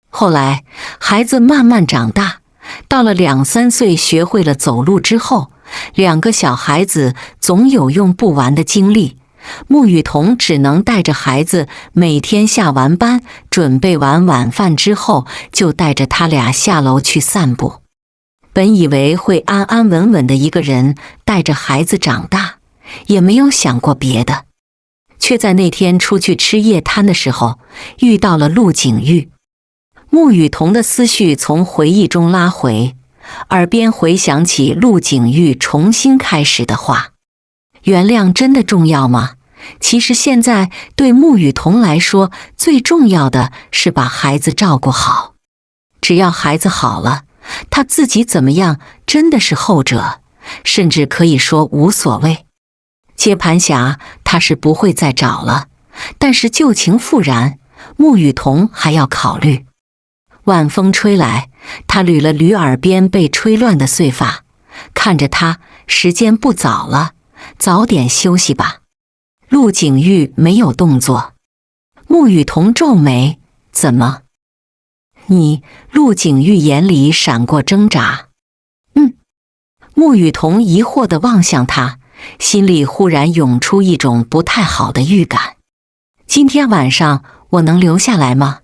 后来孩子慢慢长大，到了2、3岁学会了走路之后，2个小孩子总有用不完的精力，穆雨桐只能带着孩子每天下完班，准备完晚饭之后，就带着他俩下楼去散步。本以为会安安稳稳的一个人带着孩子长大，也没有想过别的，却在那天出去吃夜摊的时候遇到了陆景玉。穆雨桐的思绪从回忆中拉回，耳边回想起陆景玉重新开始的话：原谅真的重要吗？其实现在对穆雨桐来说，最重要的是把孩子照顾好。只要孩子好了，他自己怎么样真的是后者，甚至可以说无所谓。接盘侠他是不会再找了，但是旧情复燃，穆雨桐还要考虑。晚风吹来，他捋了捋耳边被吹乱的碎发，看着他，时间不早了，早点休息吧。陆景玉没有动作。穆雨桐皱眉：怎么？你？陆景玉眼里闪过挣扎。穆雨桐疑惑地望向他，心里忽然涌出一种不太好的预感。今天晚上我能留下来吗？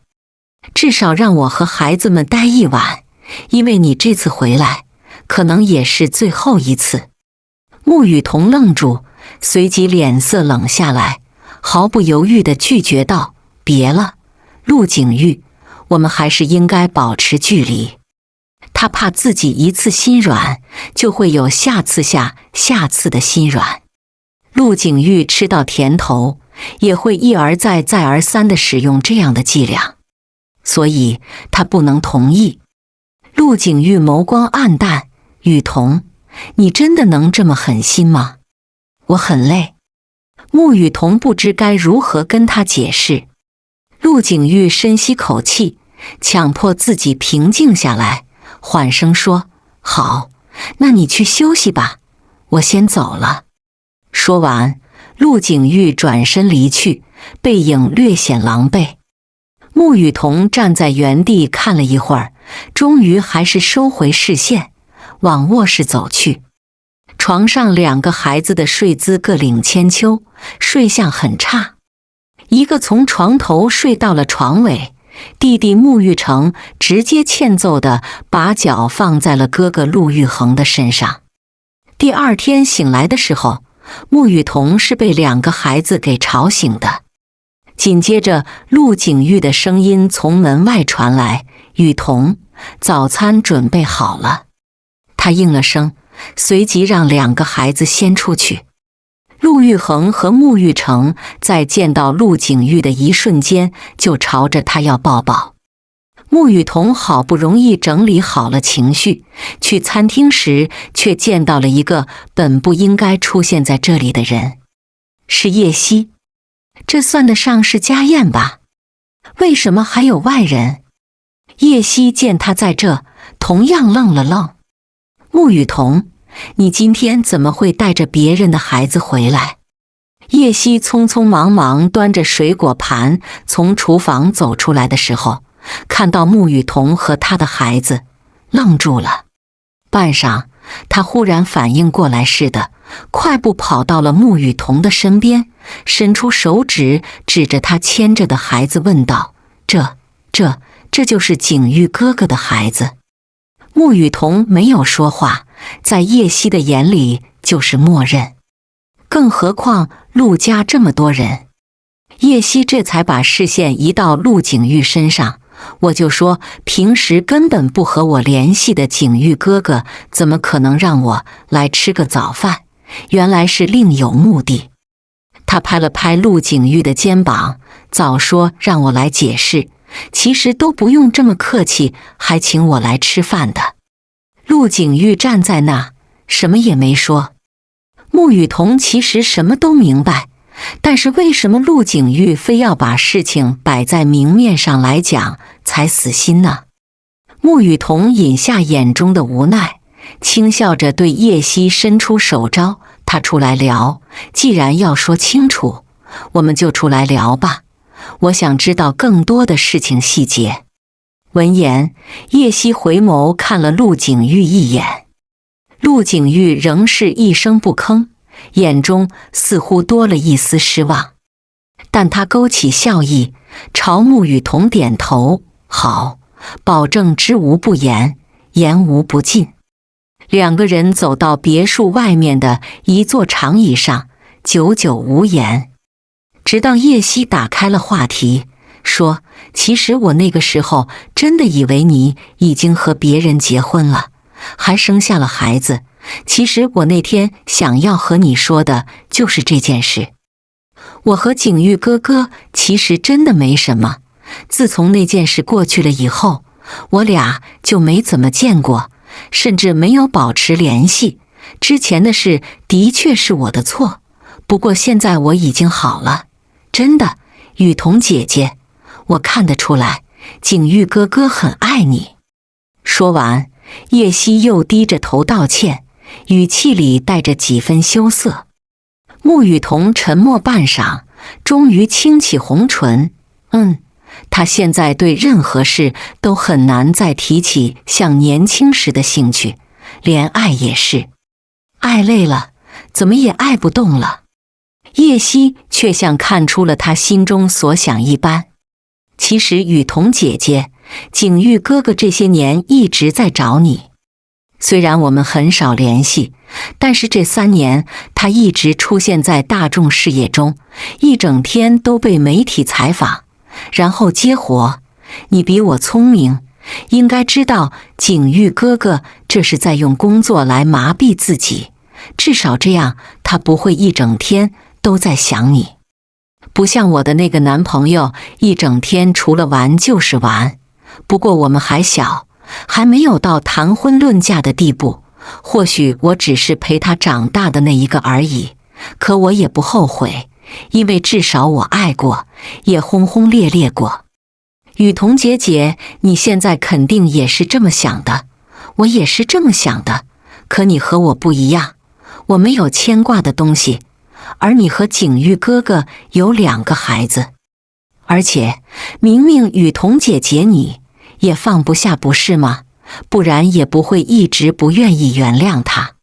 至少让我和孩子们待一晚，因为你这次回来，可能也是最后一次。穆雨桐愣住，随即脸色冷下来，毫不犹豫地拒绝道：别了，陆景玉，我们还是应该保持距离。他他怕自己一次心软，就会有下次的心软。陆景玉吃到甜头，也会一而再再而三地使用这样的伎俩，所以他不能同意。陆景玉眸光暗淡，雨桐，你真的能这么狠心吗？我很累。穆雨桐不知该如何跟他解释。陆景玉深吸口气，强迫自己平静下来，缓声说：好，那你去休息吧，我先走了。说完，陆景玉转身离去，背影略显狼狈。穆雨桐站在原地看了一会儿，终于还是收回视线，往卧室走去。床上2个孩子的睡姿各领千秋，睡相很差。一个从床头睡到了床尾，弟弟穆玉成直接欠揍地把脚放在了哥哥陆玉衡的身上。第二天醒来的时候，穆雨桐是被2个孩子给吵醒的。紧接着，陆景玉的声音从门外传来：雨桐，早餐准备好了。他应了声，随即让2个孩子先出去。陆玉衡和穆玉成在见到陆景玉的一瞬间，就朝着他要抱抱。穆雨桐好不容易整理好了情绪，去餐厅时却见到了一个本不应该出现在这里的人，是叶希。这算得上是家宴吧？为什么还有外人？叶希见他在这，同样愣了愣。穆雨桐，你今天怎么会带着别人的孩子回来？叶希匆匆忙忙端着水果盘从厨房走出来的时候，看到穆雨桐和他的孩子，愣住了。半晌，他忽然反应过来似的，快步跑到了穆雨桐的身边，伸出手指指着他牵着的孩子问道：这就是景玉哥哥的孩子。穆雨桐没有说话，在叶希的眼里就是默认。更何况陆家这么多人。叶希这才把视线移到陆景玉身上，我就说平时根本不和我联系的景玉哥哥，怎么可能让我来吃个早饭？原来是另有目的。他拍了拍陆景玉的肩膀，早说让我来解释，其实都不用这么客气，还请我来吃饭的。陆景玉站在那，什么也没说。穆雨桐其实什么都明白，但是为什么陆景玉非要把事情摆在明面上来讲才死心呢？穆雨桐饮下眼中的无奈，轻笑着对叶希伸出手招，他出来聊，既然要说清楚，我们就出来聊吧，我想知道更多的事情细节。闻言，叶希回眸看了陆景玉一眼，陆景玉仍是一声不吭，眼中似乎多了一丝失望，但他勾起笑意，朝穆雨桐点头：好，保证知无不言，言无不尽。2个人走到别墅外面的一座长椅上，久久无言。直到叶希打开了话题，说：其实我那个时候真的以为你已经和别人结婚了，还生下了孩子。其实我那天想要和你说的就是这件事。我和景玉哥哥其实真的没什么，自从那件事过去了以后，我俩就没怎么见过，甚至没有保持联系。之前的事的确是我的错，不过现在我已经好了。真的，雨桐姐姐，我看得出来，景玉哥哥很爱你。说完，叶希又低着头道歉，语气里带着几分羞涩。穆雨桐沉默半晌，终于轻起红唇，他现在对任何事都很难再提起像年轻时的兴趣，连爱也是。爱累了，怎么也爱不动了。叶希却像看出了他心中所想一般。其实雨桐姐姐，景玉哥哥这些年一直在找你。虽然我们很少联系，但是这3年他一直出现在大众视野中，一整天都被媒体采访，然后接活。你比我聪明，应该知道景玉哥哥这是在用工作来麻痹自己，至少这样他不会一整天都在想你。不像我的那个男朋友，一整天除了玩就是玩。不过我们还小，还没有到谈婚论嫁的地步，或许我只是陪他长大的那一个而已。可我也不后悔，因为至少我爱过，也轰轰烈烈过。雨桐姐姐，你现在肯定也是这么想的，我也是这么想的。可你和我不一样，我没有牵挂的东西，而你和景玉哥哥有2个孩子，而且明明雨桐姐姐你也放不下，不是吗？不然也不会一直不愿意原谅他。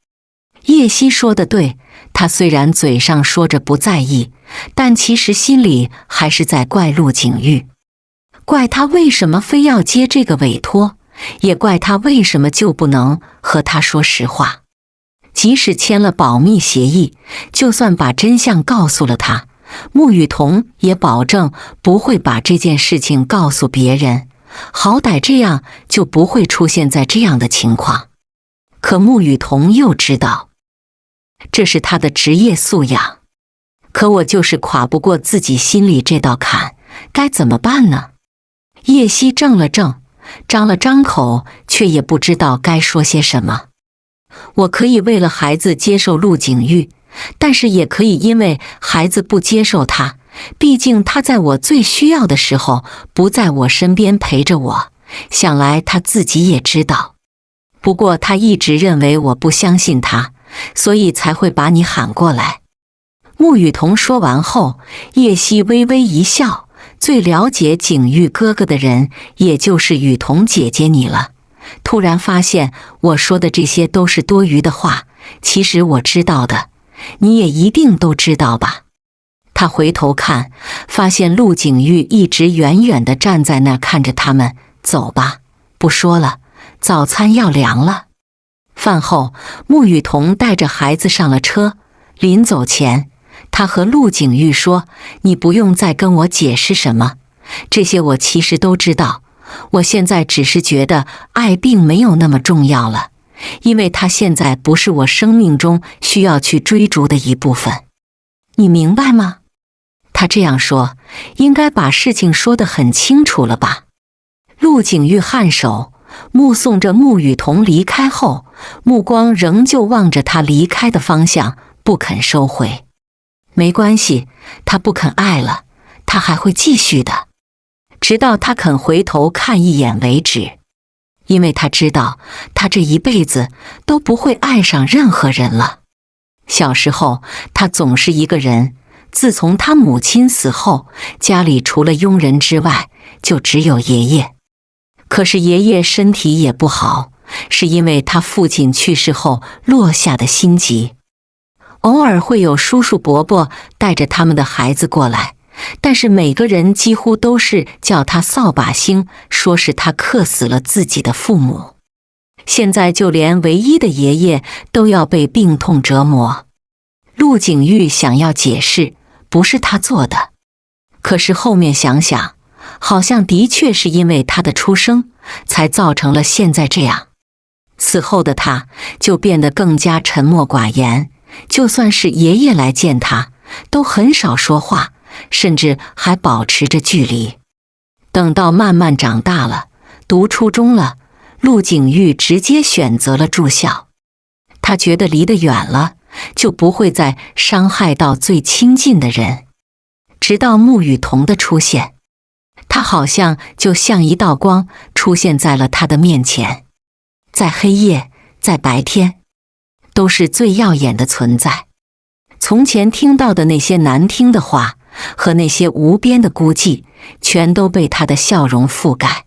叶希说得对，他虽然嘴上说着不在意，但其实心里还是在怪陆景玉，怪他为什么非要接这个委托，也怪他为什么就不能和他说实话。即使签了保密协议，就算把真相告诉了他，穆雨桐也保证不会把这件事情告诉别人，好歹这样就不会出现在这样的情况。可穆雨桐又知道，这是他的职业素养。可我就是跨不过自己心里这道坎，该怎么办呢？叶希怔了怔，张了张口，却也不知道该说些什么。我可以为了孩子接受陆景玉，但是也可以因为孩子不接受他，毕竟他在我最需要的时候不在我身边陪着我，想来他自己也知道。不过他一直认为我不相信他，所以才会把你喊过来。穆雨桐说完后，叶希微微一笑，最了解景玉哥哥的人也就是雨桐姐姐你了。突然发现我说的这些都是多余的话，其实我知道的，你也一定都知道吧。他回头看，发现陆景玉一直远远地站在那看着他们。走吧，不说了，早餐要凉了。饭后，穆雨桐带着孩子上了车，临走前，他和陆景玉说，你不用再跟我解释什么，这些我其实都知道，我现在只是觉得爱并没有那么重要了，因为它现在不是我生命中需要去追逐的一部分。你明白吗？他这样说，应该把事情说得很清楚了吧？陆景玉颔首，目送着穆雨桐离开后，目光仍旧望着他离开的方向，不肯收回。没关系，他不肯爱了，他还会继续的，直到他肯回头看一眼为止。因为他知道，他这一辈子都不会爱上任何人了。小时候，他总是一个人，自从他母亲死后，家里除了佣人之外，就只有爷爷。可是爷爷身体也不好，是因为他父亲去世后落下的心疾。偶尔会有叔叔伯伯带着他们的孩子过来，但是每个人几乎都是叫他扫把星，说是他克死了自己的父母。现在就连唯一的爷爷都要被病痛折磨。陆景玉想要解释，不是他做的，可是后面想想，好像的确是因为他的出生，才造成了现在这样。此后的他就变得更加沉默寡言，就算是爷爷来见他，都很少说话，甚至还保持着距离。等到慢慢长大了，读初中了，陆景玉直接选择了住校。他觉得离得远了，就不会再伤害到最亲近的人。直到穆雨桐的出现，他好像就像一道光出现在了他的面前，在黑夜，在白天，都是最耀眼的存在。从前听到的那些难听的话和那些无边的孤寂，全都被他的笑容覆盖。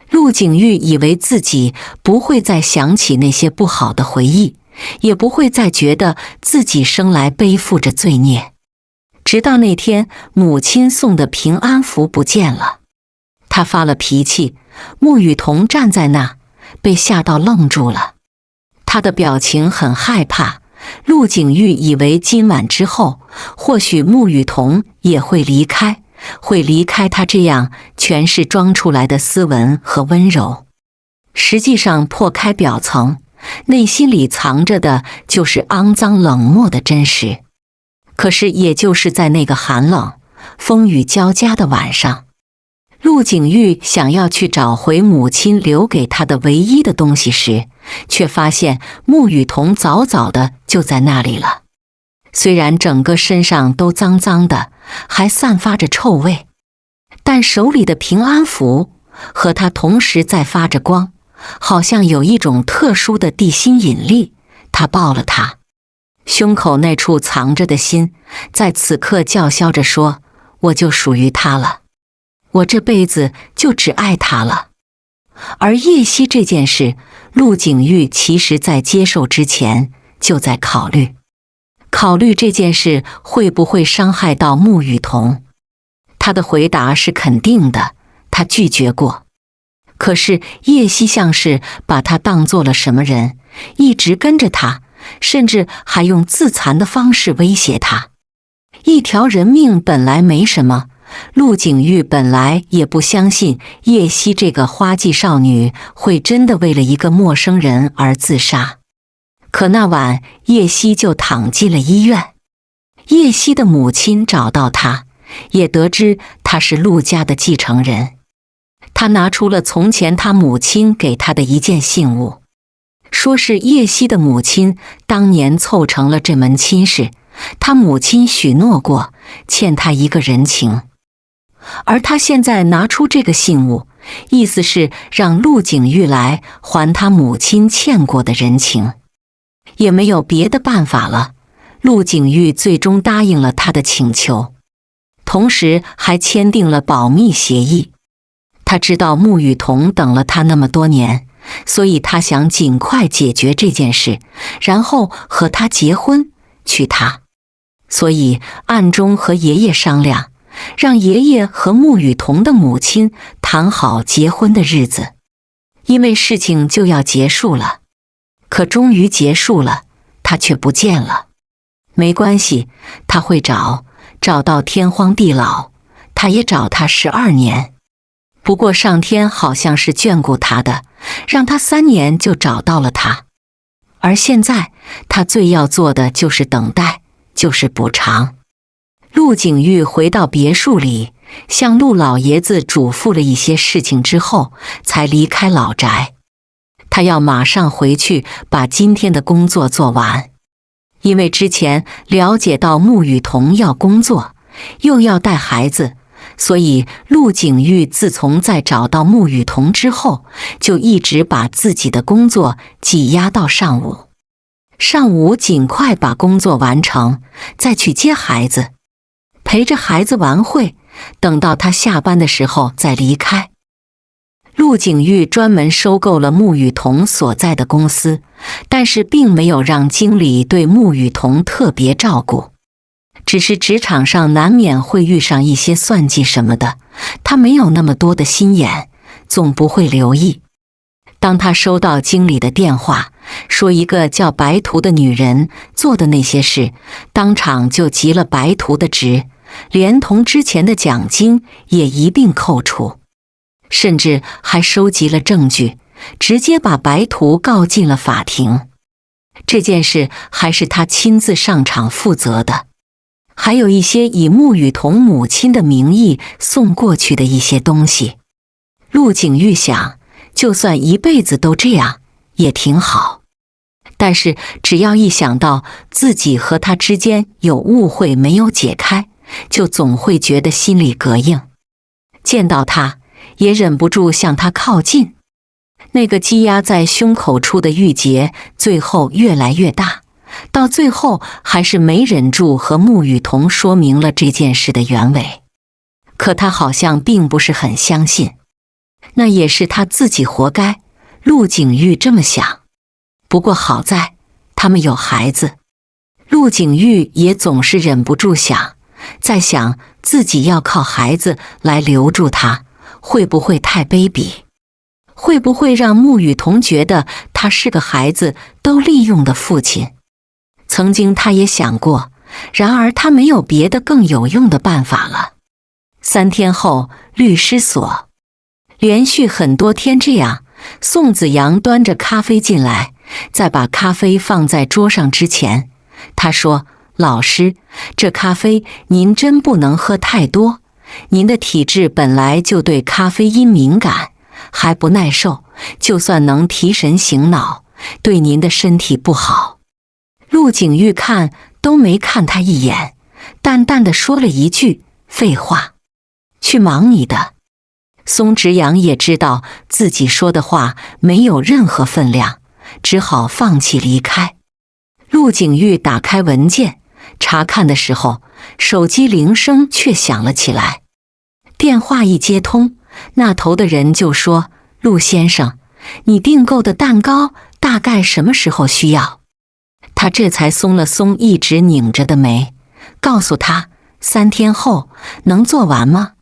陆景玉以为自己不会再想起那些不好的回忆，也不会再觉得自己生来背负着罪孽。直到那天母亲送的平安符不见了，他发了脾气，穆雨桐站在那，被吓到愣住了。他的表情很害怕，陆景玉以为今晚之后，或许穆雨桐也会离开，会离开他这样全是装出来的斯文和温柔。实际上破开表层，内心里藏着的就是肮脏冷漠的真实。可是也就是在那个寒冷、风雨交加的晚上，陆景玉想要去找回母亲留给他的唯一的东西时，却发现穆雨桐早早的就在那里了。虽然整个身上都脏脏的，还散发着臭味，但手里的平安符和他同时在发着光，好像有一种特殊的地心引力。他抱了他，胸口那处藏着的心在此刻叫嚣着说，我就属于他了，我这辈子就只爱他了。而叶希这件事，陆景玉其实在接受之前就在考虑这件事会不会伤害到穆雨桐。他的回答是肯定的，他拒绝过。可是叶希像是把他当作了什么人，一直跟着他，甚至还用自残的方式威胁他。一条人命本来没什么，陆景玉本来也不相信叶希这个花季少女会真的为了一个陌生人而自杀。可那晚叶希就躺进了医院。叶希的母亲找到他，也得知他是陆家的继承人。他拿出了从前他母亲给他的一件信物，说是叶希的母亲当年凑成了这门亲事，他母亲许诺过欠他一个人情。而他现在拿出这个信物，意思是让陆景玉来还他母亲欠过的人情。也没有别的办法了，陆景玉最终答应了他的请求，同时还签订了保密协议。他知道穆雨桐等了他那么多年，所以他想尽快解决这件事，然后和他结婚，娶她。所以暗中和爷爷商量，让爷爷和穆雨桐的母亲谈好结婚的日子。因为事情就要结束了，可终于结束了，他却不见了。没关系，他会找到天荒地老，他也找他12年。不过上天好像是眷顾他的，让他3年就找到了他。而现在他最要做的就是等待，就是补偿。陆景玉回到别墅里，向陆老爷子嘱咐了一些事情之后，才离开老宅。他要马上回去把今天的工作做完，因为之前了解到穆雨桐要工作，又要带孩子，所以陆景玉自从在找到穆雨桐之后，就一直把自己的工作挤压到上午。上午尽快把工作完成，再去接孩子，陪着孩子玩会，等到他下班的时候再离开。陆景玉专门收购了穆雨桐所在的公司，但是并没有让经理对穆雨桐特别照顾。只是职场上难免会遇上一些算计什么的，他没有那么多的心眼，总不会留意。当他收到经理的电话，说一个叫白图的女人做的那些事，当场就急了白图的职，连同之前的奖金也一并扣除，甚至还收集了证据，直接把白图告进了法庭。这件事还是他亲自上场负责的。还有一些以穆雨桐母亲的名义送过去的一些东西。陆景玉想，就算一辈子都这样也挺好，但是只要一想到自己和他之间有误会没有解开，就总会觉得心里膈应。见到他也忍不住向他靠近，那个积压在胸口处的郁结最后越来越大，到最后还是没忍住和穆雨桐说明了这件事的原委。可他好像并不是很相信，那也是他自己活该，陆景玉这么想。不过好在他们有孩子，陆景玉也总是忍不住想，在想自己要靠孩子来留住他，会不会太卑鄙？会不会让穆雨桐觉得他是个孩子都利用的父亲？曾经他也想过，然而他没有别的更有用的办法了。3天后，律师所连续很多天这样，宋子阳端着咖啡进来，在把咖啡放在桌上之前，他说：“老师，这咖啡您真不能喝太多，您的体质本来就对咖啡因敏感，还不耐受，就算能提神醒脑，对您的身体不好。”陆景玉看都没看他一眼，淡淡的说了一句：“废话，去忙你的。”松直阳也知道自己说的话没有任何分量，只好放弃离开。陆景玉打开文件查看的时候，手机铃声却响了起来。电话一接通，那头的人就说：“陆先生，你订购的蛋糕大概什么时候需要？”他这才松了松一直拧着的眉，告诉他：“3天后，能做完吗？”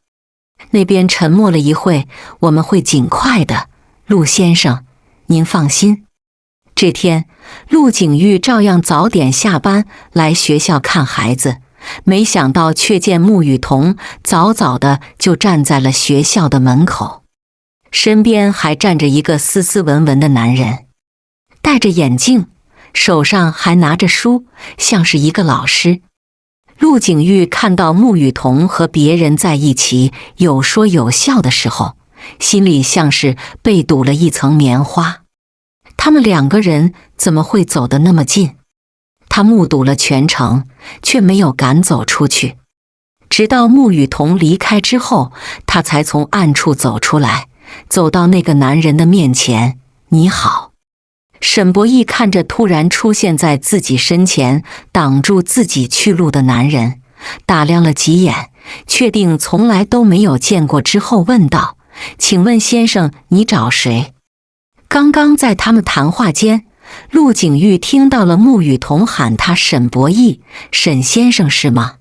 那边沉默了一会，“我们会尽快的，陆先生，您放心。”这天，陆景玉照样早点下班来学校看孩子，没想到却见穆雨桐早早的就站在了学校的门口，身边还站着一个斯斯文文的男人，戴着眼镜，手上还拿着书，像是一个老师。陆景玉看到穆雨桐和别人在一起有说有笑的时候，心里像是被堵了一层棉花。他们2个人怎么会走得那么近？他目睹了全程，却没有敢走出去。直到穆雨桐离开之后，他才从暗处走出来，走到那个男人的面前：“你好。”沈博义看着突然出现在自己身前挡住自己去路的男人，打量了几眼，确定从来都没有见过之后问道：“请问先生，你找谁？”刚刚在他们谈话间，陆景玉听到了穆雨桐喊他沈博义：“沈先生是吗？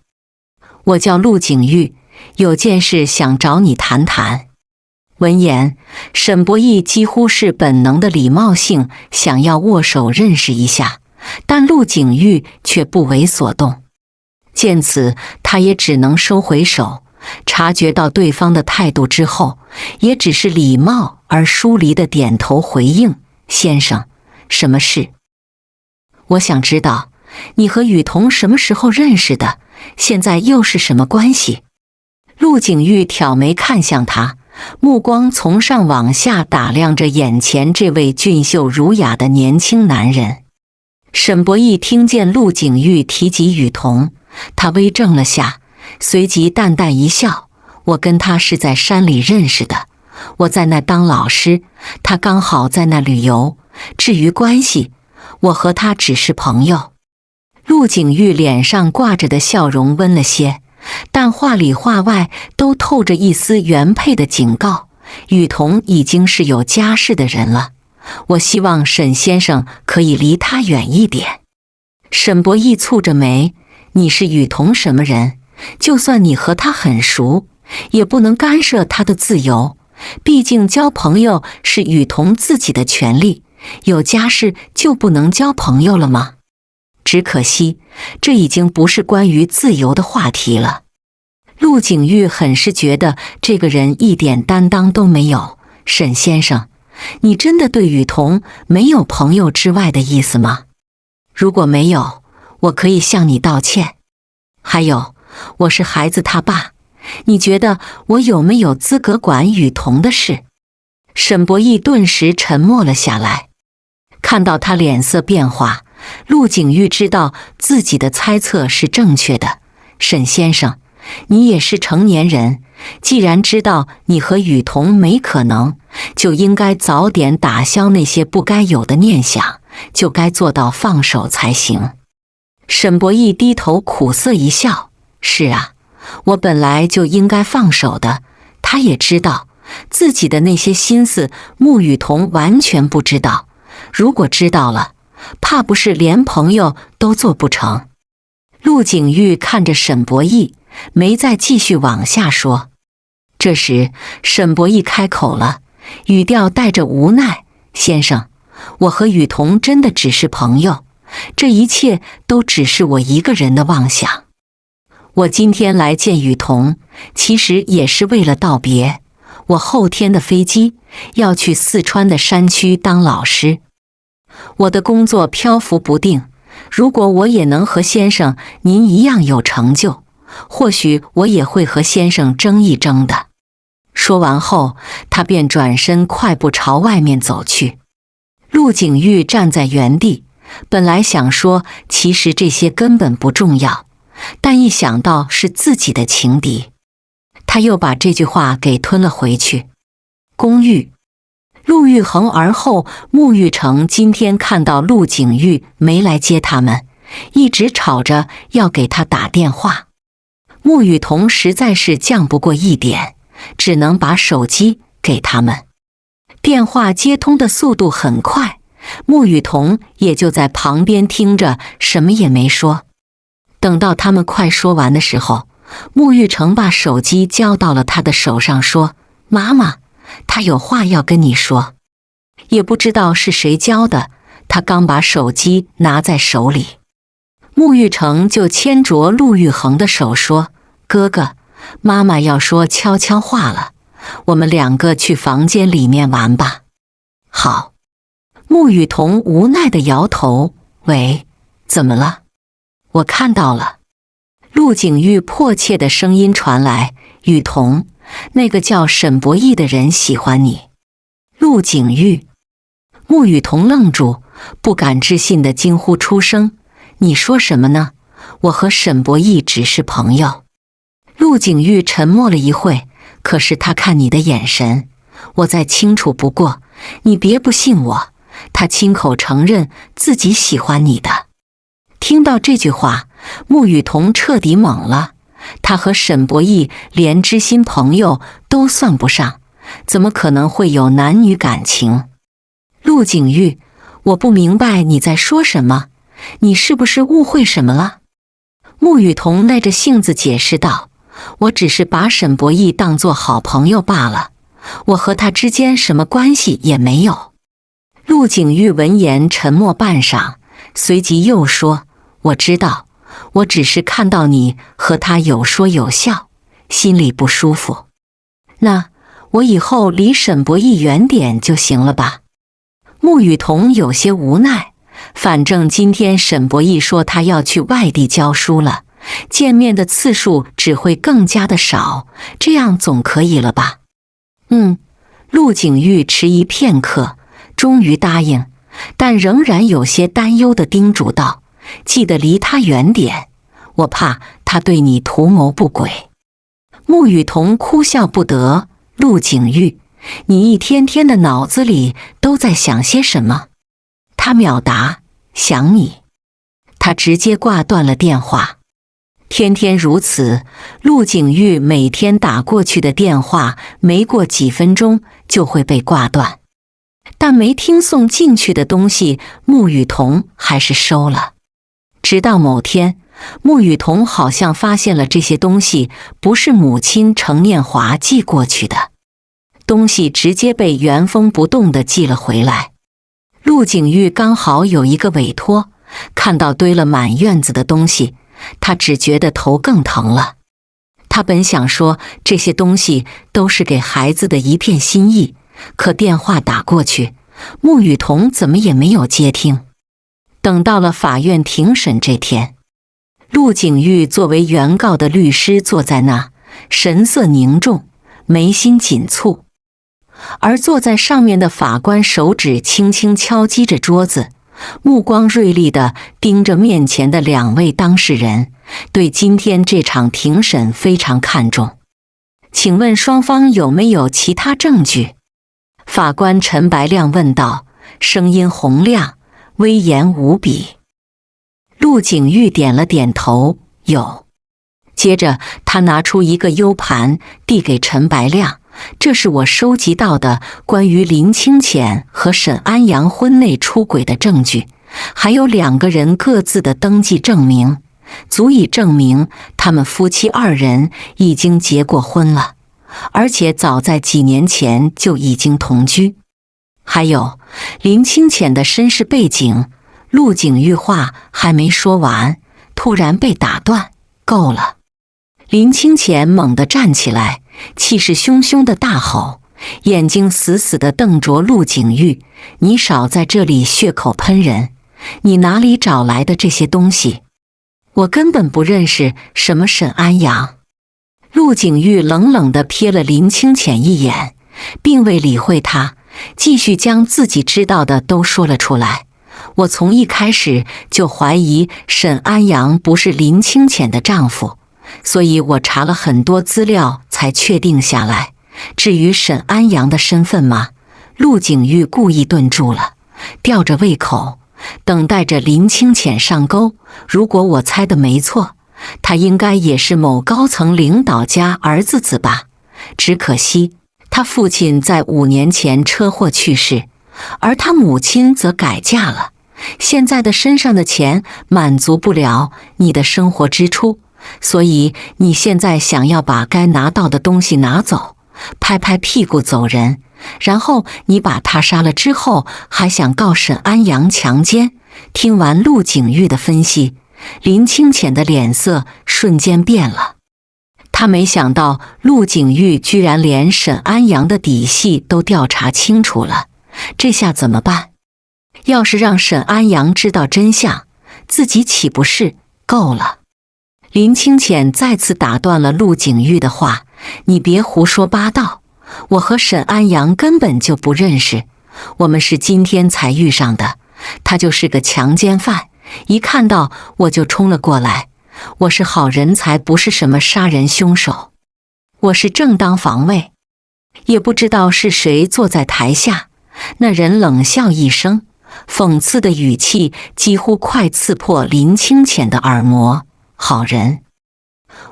我叫陆景玉，有件事想找你谈谈。”闻言，沈博义几乎是本能的礼貌性想要握手认识一下，但陆景玉却不为所动。见此，他也只能收回手。察觉到对方的态度之后，也只是礼貌而疏离的点头回应：“先生，什么事？”“我想知道你和雨桐什么时候认识的，现在又是什么关系？”陆景玉挑眉看向他，目光从上往下打量着眼前这位俊秀儒雅的年轻男人。沈博义听见陆景玉提及雨桐，他微怔了下，随即淡淡一笑：“我跟他是在山里认识的，我在那当老师，他刚好在那旅游。至于关系，我和他只是朋友。”陆景玉脸上挂着的笑容温了些，但话里话外都透着一丝原配的警告：“雨桐已经是有家室的人了，我希望沈先生可以离他远一点。”沈博义蹙着眉：“你是雨桐什么人？就算你和他很熟，也不能干涉他的自由，毕竟交朋友是雨桐自己的权利，有家室就不能交朋友了吗？只可惜，这已经不是关于自由的话题了。”陆景玉很是觉得这个人一点担当都没有。“沈先生，你真的对雨桐没有朋友之外的意思吗？如果没有，我可以向你道歉。还有，我是孩子他爸，你觉得我有没有资格管雨桐的事？”沈博义顿时沉默了下来。看到他脸色变化，陆景玉知道自己的猜测是正确的。“沈先生，你也是成年人，既然知道你和雨桐没可能，就应该早点打消那些不该有的念想，就该做到放手才行。”沈博义低头苦涩一笑：“是啊，我本来就应该放手的。”他也知道自己的那些心思穆雨桐完全不知道，如果知道了，怕不是连朋友都做不成。陆景玉看着沈博义，没再继续往下说。这时沈博义开口了，语调带着无奈：“先生，我和雨桐真的只是朋友，这一切都只是我一个人的妄想。我今天来见雨桐，其实也是为了道别。我后天的飞机要去四川的山区当老师。我的工作漂浮不定，如果我也能和先生您一样有成就，或许我也会和先生争一争的。说完后，他便转身快步朝外面走去。陆景玉站在原地，本来想说其实这些根本不重要，但一想到是自己的情敌，他又把这句话给吞了回去。公寓，陆玉衡而后穆玉成今天看到陆景玉没来接他们，一直吵着要给他打电话。穆雨桐实在是犟不过一点，只能把手机给他们。电话接通的速度很快，穆雨桐也就在旁边听着，什么也没说。等到他们快说完的时候，穆玉成把手机交到了他的手上，说：“妈妈，他有话要跟你说。”也不知道是谁教的，他刚把手机拿在手里，穆玉成就牵着陆玉衡的手说：“哥哥，妈妈要说悄悄话了，我们两个去房间里面玩吧。”好。穆雨桐无奈地摇头：“喂，怎么了？”“我看到了。”陆景玉迫切的声音传来：“雨桐，那个叫沈博义的人喜欢你。”陆景玉。穆雨桐愣住，不敢置信地惊呼出声：“你说什么呢？我和沈博义只是朋友。”陆景玉沉默了一会，可是他看你的眼神，我再清楚不过，你别不信我，他亲口承认自己喜欢你的。听到这句话，穆雨桐彻底懵了，他和沈博义连知心朋友都算不上，怎么可能会有男女感情？陆景玉，我不明白你在说什么，你是不是误会什么了？穆雨桐耐着性子解释道：“我只是把沈博义当作好朋友罢了，我和他之间什么关系也没有。”陆景玉闻言沉默半晌，随即又说：“我知道，我只是看到你和他有说有笑，心里不舒服。那我以后离沈博义远点就行了吧？”穆雨桐有些无奈，反正今天沈博义说他要去外地教书了，见面的次数只会更加的少，这样总可以了吧？陆景玉迟疑片刻，终于答应，但仍然有些担忧地叮嘱道：“记得离他远点，我怕他对你图谋不轨。”穆雨桐哭笑不得：“陆景玉，你一天天的脑子里都在想些什么？”他秒答：“想你。”他直接挂断了电话。天天如此，陆景玉每天打过去的电话，没过几分钟就会被挂断。但没听送进去的东西，穆雨桐还是收了。直到某天，穆雨桐好像发现了这些东西不是母亲程念华寄过去的，东西直接被原封不动地寄了回来。陆景玉刚好有一个委托，看到堆了满院子的东西，他只觉得头更疼了。他本想说这些东西都是给孩子的一片心意，可电话打过去，穆雨桐怎么也没有接听。等到了法院庭审这天，陆景玉作为原告的律师坐在那，神色凝重，眉心紧蹙。而坐在上面的法官手指轻轻敲击着桌子，目光锐利地盯着面前的两位当事人，对今天这场庭审非常看重。请问双方有没有其他证据？法官陈白亮问道，声音洪亮，威严无比。陆景玉点了点头，有。接着他拿出一个 U 盘递给陈白亮，这是我收集到的关于林清浅和沈安阳婚内出轨的证据，还有2个人各自的登记证明，足以证明他们夫妻2人已经结过婚了，而且早在几年前就已经同居。还有林清浅的身世背景。陆景玉话还没说完，突然被打断。够了！林清浅猛地站起来，气势汹汹地大吼：“眼睛死死地瞪着陆景玉：“你少在这里血口喷人！你哪里找来的这些东西？我根本不认识什么沈安阳。”陆景玉冷冷地瞥了林清浅一眼，并未理会他，继续将自己知道的都说了出来。我从一开始就怀疑沈安阳不是林清浅的丈夫，所以我查了很多资料才确定下来。至于沈安阳的身份嘛，陆景玉故意顿住了，吊着胃口，等待着林清浅上钩。如果我猜的没错，他应该也是某高层领导家儿子吧。只可惜他父亲在5年前车祸去世，而他母亲则改嫁了。现在的身上的钱满足不了你的生活支出，所以你现在想要把该拿到的东西拿走，拍拍屁股走人。然后你把他杀了之后，还想告沈安阳强奸。听完陆景玉的分析，林清浅的脸色瞬间变了。他没想到陆景玉居然连沈安阳的底细都调查清楚了，这下怎么办？要是让沈安阳知道真相，自己岂不是够了？林清浅再次打断了陆景玉的话：“你别胡说八道，我和沈安阳根本就不认识，我们是今天才遇上的。他就是个强奸犯，一看到我就冲了过来。我是好人才，不是什么杀人凶手，我是正当防卫。”也不知道是谁坐在台下，那人冷笑一声，讽刺的语气几乎快刺破林清浅的耳膜：“好人，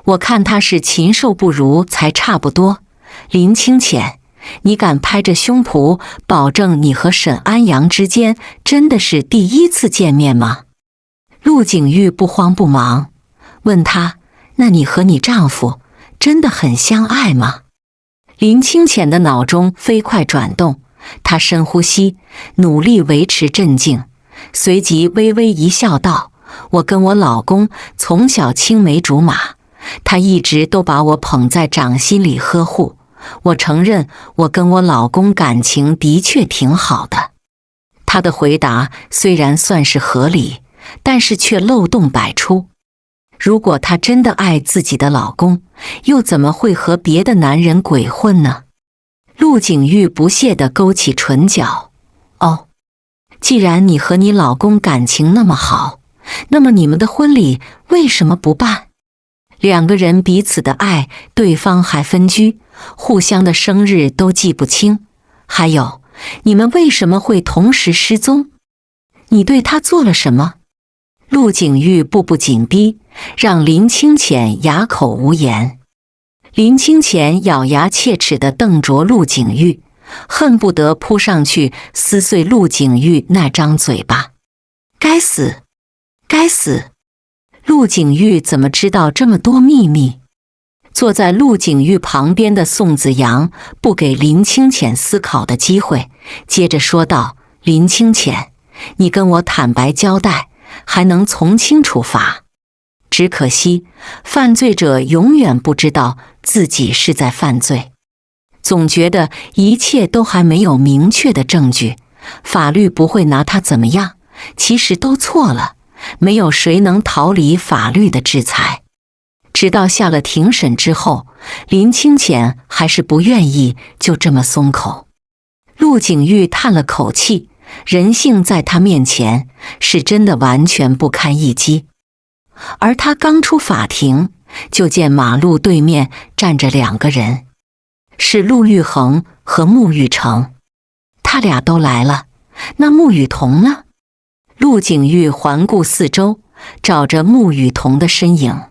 我看他是禽兽不如才差不多。林清浅，你敢拍着胸脯保证你和沈安阳之间真的是第一次见面吗？”陆景玉不慌不忙问他：“那你和你丈夫真的很相爱吗？”林清浅的脑中飞快转动，他深呼吸，努力维持镇静，随即微微一笑道：“我跟我老公从小青梅竹马，他一直都把我捧在掌心里呵护。我承认，我跟我老公感情的确挺好的。”他的回答虽然算是合理，但是却漏洞百出。如果她真的爱自己的老公，又怎么会和别的男人鬼混呢？陆景玉不屑地勾起唇角：“哦，既然你和你老公感情那么好，那么你们的婚礼为什么不办？两个人彼此的爱，对方还分居，互相的生日都记不清。还有，你们为什么会同时失踪？你对他做了什么？”陆景玉步步紧逼，让林清浅哑口无言。林清浅咬牙切齿地瞪着陆景玉，恨不得扑上去撕碎陆景玉那张嘴巴。该死！该死！陆景玉怎么知道这么多秘密？坐在陆景玉旁边的宋子阳不给林清浅思考的机会，接着说道：“林清浅，你跟我坦白交代，还能从轻处罚。只可惜，犯罪者永远不知道自己是在犯罪，总觉得一切都还没有明确的证据，法律不会拿他怎么样。其实都错了，没有谁能逃离法律的制裁。”直到下了庭审之后，林清浅还是不愿意就这么松口。陆景玉叹了口气，人性在他面前是真的完全不堪一击。而他刚出法庭，就见马路对面站着2个人，是陆玉衡和穆玉成。他俩都来了，那穆雨桐呢？陆景玉环顾四周，找着穆雨桐的身影。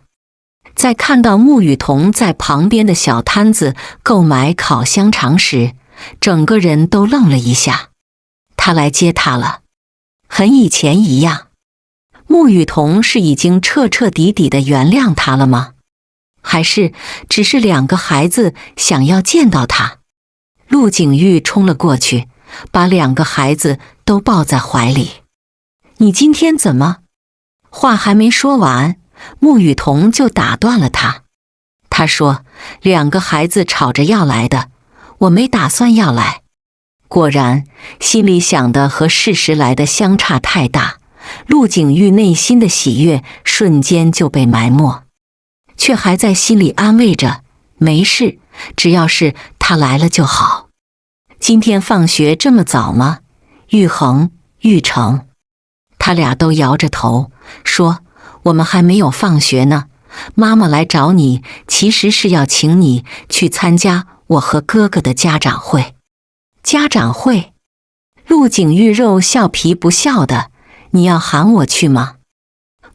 在看到穆雨桐在旁边的小摊子购买烤香肠时，整个人都愣了一下。他来接他了，和以前一样。穆雨桐是已经彻彻底底的原谅他了吗？还是只是2个孩子想要见到他？陆景玉冲了过去，把2个孩子都抱在怀里。你今天怎么？话还没说完，穆雨桐就打断了他。他说：2个孩子吵着要来的，我没打算要来。果然，心里想的和事实来的相差太大，陆景玉内心的喜悦瞬间就被埋没，却还在心里安慰着：没事，只要是他来了就好。今天放学这么早吗？玉衡、玉成，他俩都摇着头说：我们还没有放学呢。妈妈来找你，其实是要请你去参加我和哥哥的家长会。家长会？陆景玉肉笑皮不笑的：你要喊我去吗？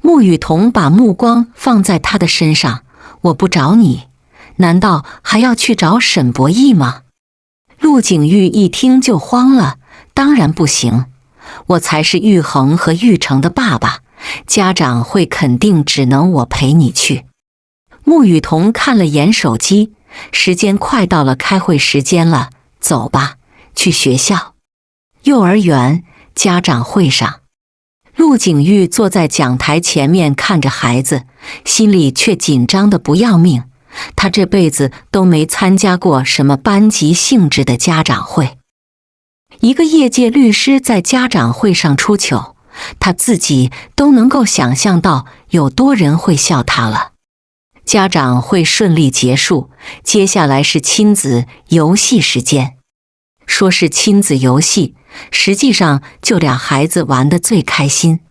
穆雨桐把目光放在他的身上：我不找你，难道还要去找沈博义吗？陆景玉一听就慌了：当然不行，我才是玉衡和玉成的爸爸，家长会肯定只能我陪你去。穆雨桐看了眼手机，时间快到了开会时间了，走吧，去学校。幼儿园家长会上，陆景玉坐在讲台前面看着孩子，心里却紧张得不要命。他这辈子都没参加过什么班级性质的家长会。一个业界律师在家长会上出糗，他自己都能够想象到有多人会笑他了。家长会顺利结束，接下来是亲子游戏时间。说是亲子游戏，实际上就俩孩子玩得最开心。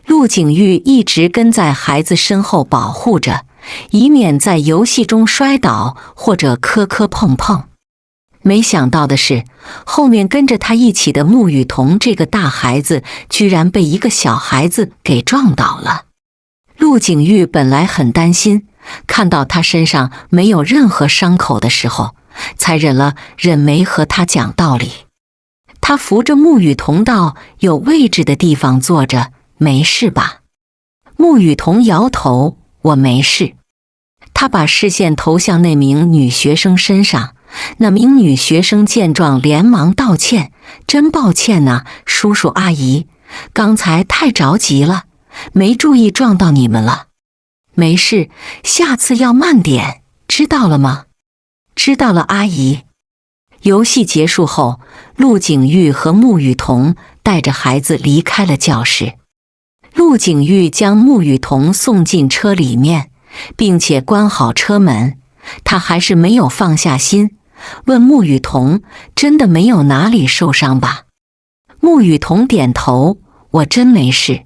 陆景玉一直跟在孩子身后保护着，以免在游戏中摔倒或者磕磕碰碰。没想到的是，后面跟着他一起的穆雨桐这个大孩子居然被一个小孩子给撞倒了。陆景玉本来很担心，看到他身上没有任何伤口的时候，才忍了忍没和他讲道理。他扶着穆雨桐到有位置的地方坐着：没事吧？穆雨桐摇头：我没事。他把视线投向那名女学生身上，那名女学生见状连忙道歉：真抱歉啊，叔叔阿姨，刚才太着急了，没注意撞到你们了。没事，下次要慢点，知道了吗？知道了，阿姨。游戏结束后，陆景玉和穆雨桐带着孩子离开了教室。陆景玉将穆雨桐送进车里面，并且关好车门。他还是没有放下心，问穆雨桐：真的没有哪里受伤吧？穆雨桐点头：我真没事。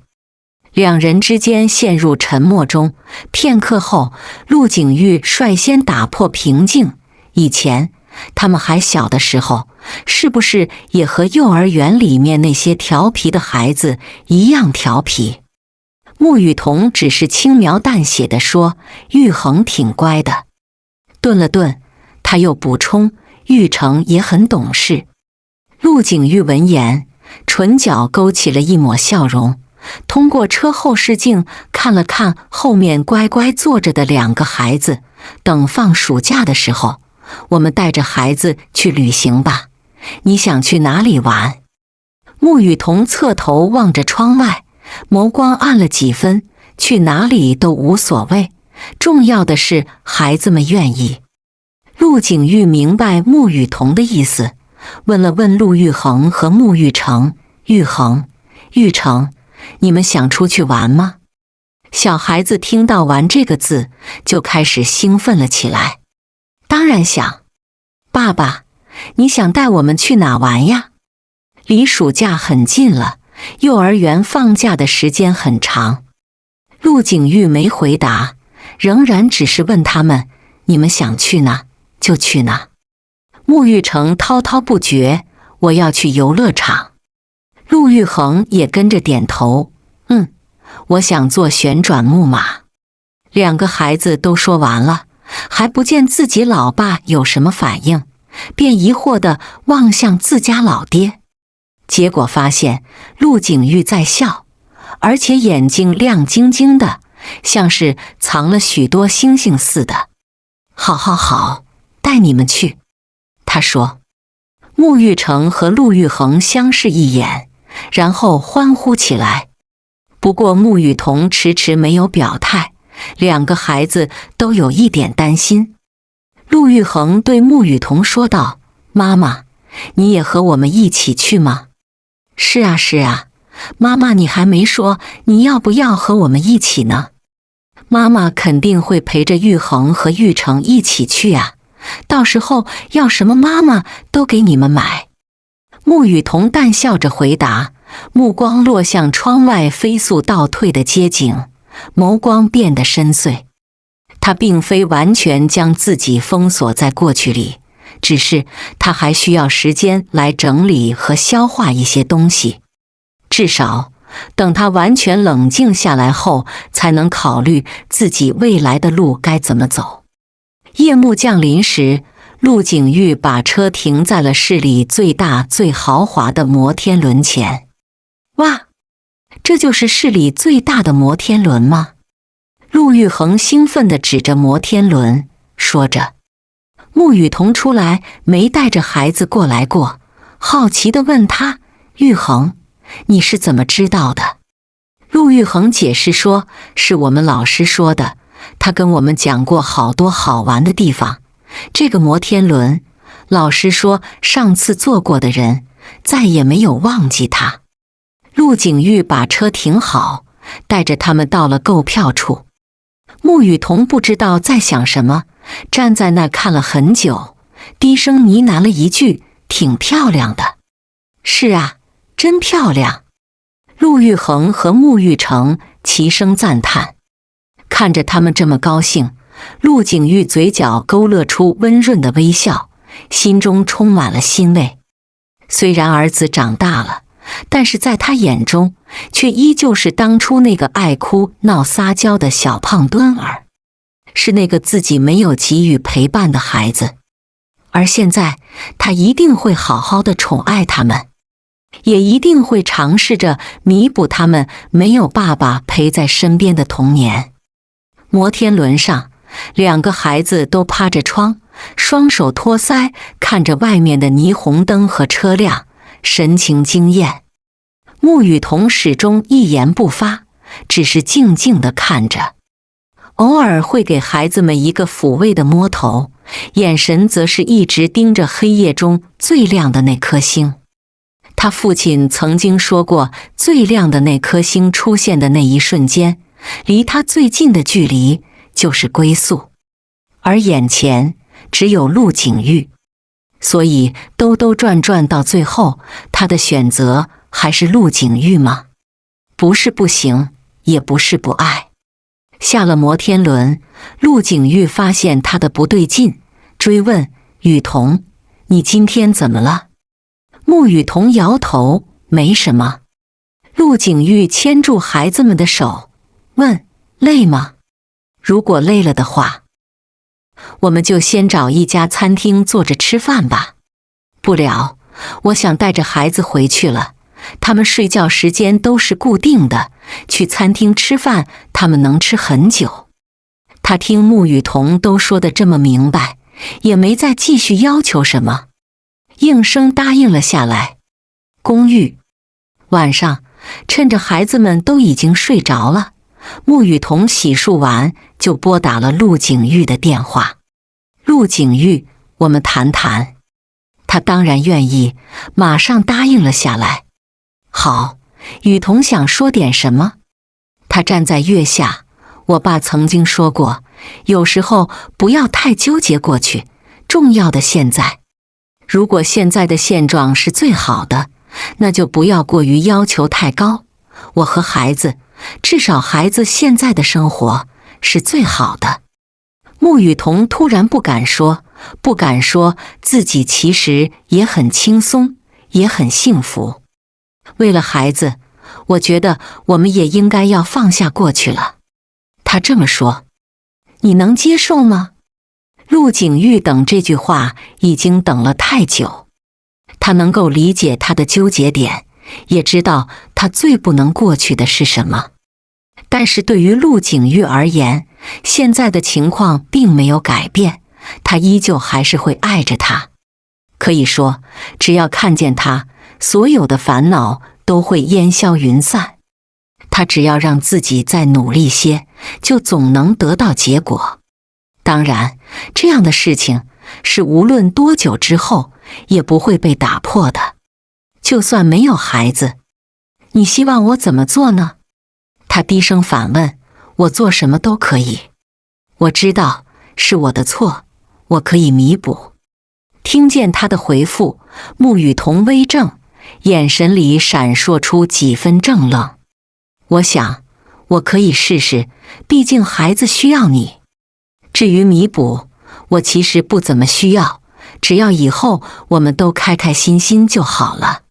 两人之间陷入沉默中，片刻后，陆景玉率先打破平静：以前他们还小的时候，是不是也和幼儿园里面那些调皮的孩子一样调皮？穆雨桐只是轻描淡写地说：玉衡挺乖的。顿了顿，他又补充：玉成也很懂事。陆景玉闻言，唇角勾起了一抹笑容，通过车后视镜看了看后面乖乖坐着的两个孩子。等放暑假的时候，我们带着孩子去旅行吧。你想去哪里玩？穆雨桐侧头望着窗外，眸光暗了几分。去哪里都无所谓，重要的是孩子们愿意。陆景玉明白穆雨桐的意思，问了问陆玉衡和穆玉成：玉衡、玉成，你们想出去玩吗？小孩子听到玩这个字，就开始兴奋了起来。当然想。爸爸，你想带我们去哪玩呀？离暑假很近了，幼儿园放假的时间很长。陆景玉没回答，仍然只是问他们：你们想去哪就去哪。穆玉成滔滔不绝：我要去游乐场。陆玉衡也跟着点头：我想坐旋转木马。两个孩子都说完了，还不见自己老爸有什么反应，便疑惑地望向自家老爹。结果发现陆景玉在笑，而且眼睛亮晶晶的，像是藏了许多星星似的。好好好，带你们去。他说。穆玉成和陆玉衡相视一眼，然后欢呼起来。不过穆雨桐迟迟没有表态，两个孩子都有一点担心。陆玉衡对穆雨桐说道：妈妈，你也和我们一起去吗？是啊，是啊，妈妈，你还没说你要不要和我们一起呢？妈妈肯定会陪着玉衡和玉成一起去啊，到时候要什么妈妈都给你们买。穆雨桐淡笑着回答，目光落向窗外飞速倒退的街景，眸光变得深邃。他并非完全将自己封锁在过去里，只是他还需要时间来整理和消化一些东西。至少等他完全冷静下来后，才能考虑自己未来的路该怎么走。夜幕降临时，陆景玉把车停在了市里最大最豪华的摩天轮前。哇，这就是市里最大的摩天轮吗？陆玉衡兴奋地指着摩天轮，说着。穆雨桐出来没带着孩子过来过，好奇地问他：玉衡，你是怎么知道的？陆玉衡解释说，是我们老师说的，他跟我们讲过好多好玩的地方。这个摩天轮，老师说上次坐过的人再也没有忘记它。陆景玉把车停好，带着他们到了购票处。穆雨桐不知道在想什么，站在那看了很久，低声呢喃了一句：挺漂亮的。是啊，真漂亮。陆玉衡和穆玉成齐声赞叹。看着他们这么高兴，陆景玉嘴角勾勒出温润的微笑，心中充满了欣慰。虽然儿子长大了，但是在他眼中却依旧是当初那个爱哭闹撒娇的小胖墩儿，是那个自己没有给予陪伴的孩子。而现在他一定会好好的宠爱他们，也一定会尝试着弥补他们没有爸爸陪在身边的童年。摩天轮上，两个孩子都趴着窗，双手托腮，看着外面的霓虹灯和车辆，神情惊艳。穆雨桐始终一言不发，只是静静地看着，偶尔会给孩子们一个抚慰的摸头，眼神则是一直盯着黑夜中最亮的那颗星。他父亲曾经说过，最亮的那颗星出现的那一瞬间，离他最近的距离就是归宿，而眼前只有陆景玉。所以兜兜转转到最后，他的选择还是陆景玉吗？不是不行，也不是不爱。下了摩天轮，陆景玉发现他的不对劲，追问：雨桐，你今天怎么了？穆雨桐摇头，没什么。陆景玉牵住孩子们的手，问：累吗？如果累了的话，我们就先找一家餐厅坐着吃饭吧。不了，我想带着孩子回去了，他们睡觉时间都是固定的，去餐厅吃饭他们能吃很久。他听穆雨桐都说得这么明白，也没再继续要求什么，应声答应了下来。公寓晚上，趁着孩子们都已经睡着了，穆雨桐洗漱完就拨打了陆景玉的电话。陆景玉，我们谈谈。他当然愿意，马上答应了下来。好，雨桐想说点什么？他站在月下，我爸曾经说过，有时候不要太纠结过去，重要的现在。如果现在的现状是最好的，那就不要过于要求太高。我和孩子，至少孩子现在的生活是最好的。穆雨桐突然不敢说自己其实也很轻松，也很幸福。为了孩子，我觉得我们也应该要放下过去了。他这么说，你能接受吗？陆景玉等这句话已经等了太久，他能够理解他的纠结点，也知道他最不能过去的是什么。但是对于陆景玉而言，现在的情况并没有改变，他依旧还是会爱着他。可以说，只要看见他，所有的烦恼都会烟消云散。他只要让自己再努力些，就总能得到结果。当然，这样的事情是无论多久之后，也不会被打破的。就算没有孩子，你希望我怎么做呢？他低声反问。我做什么都可以。我知道是我的错，我可以弥补。听见他的回复，穆雨桐微怔，眼神里闪烁出几分怔愣。我想，我可以试试，毕竟孩子需要你。至于弥补，我其实不怎么需要，只要以后我们都开开心心就好了。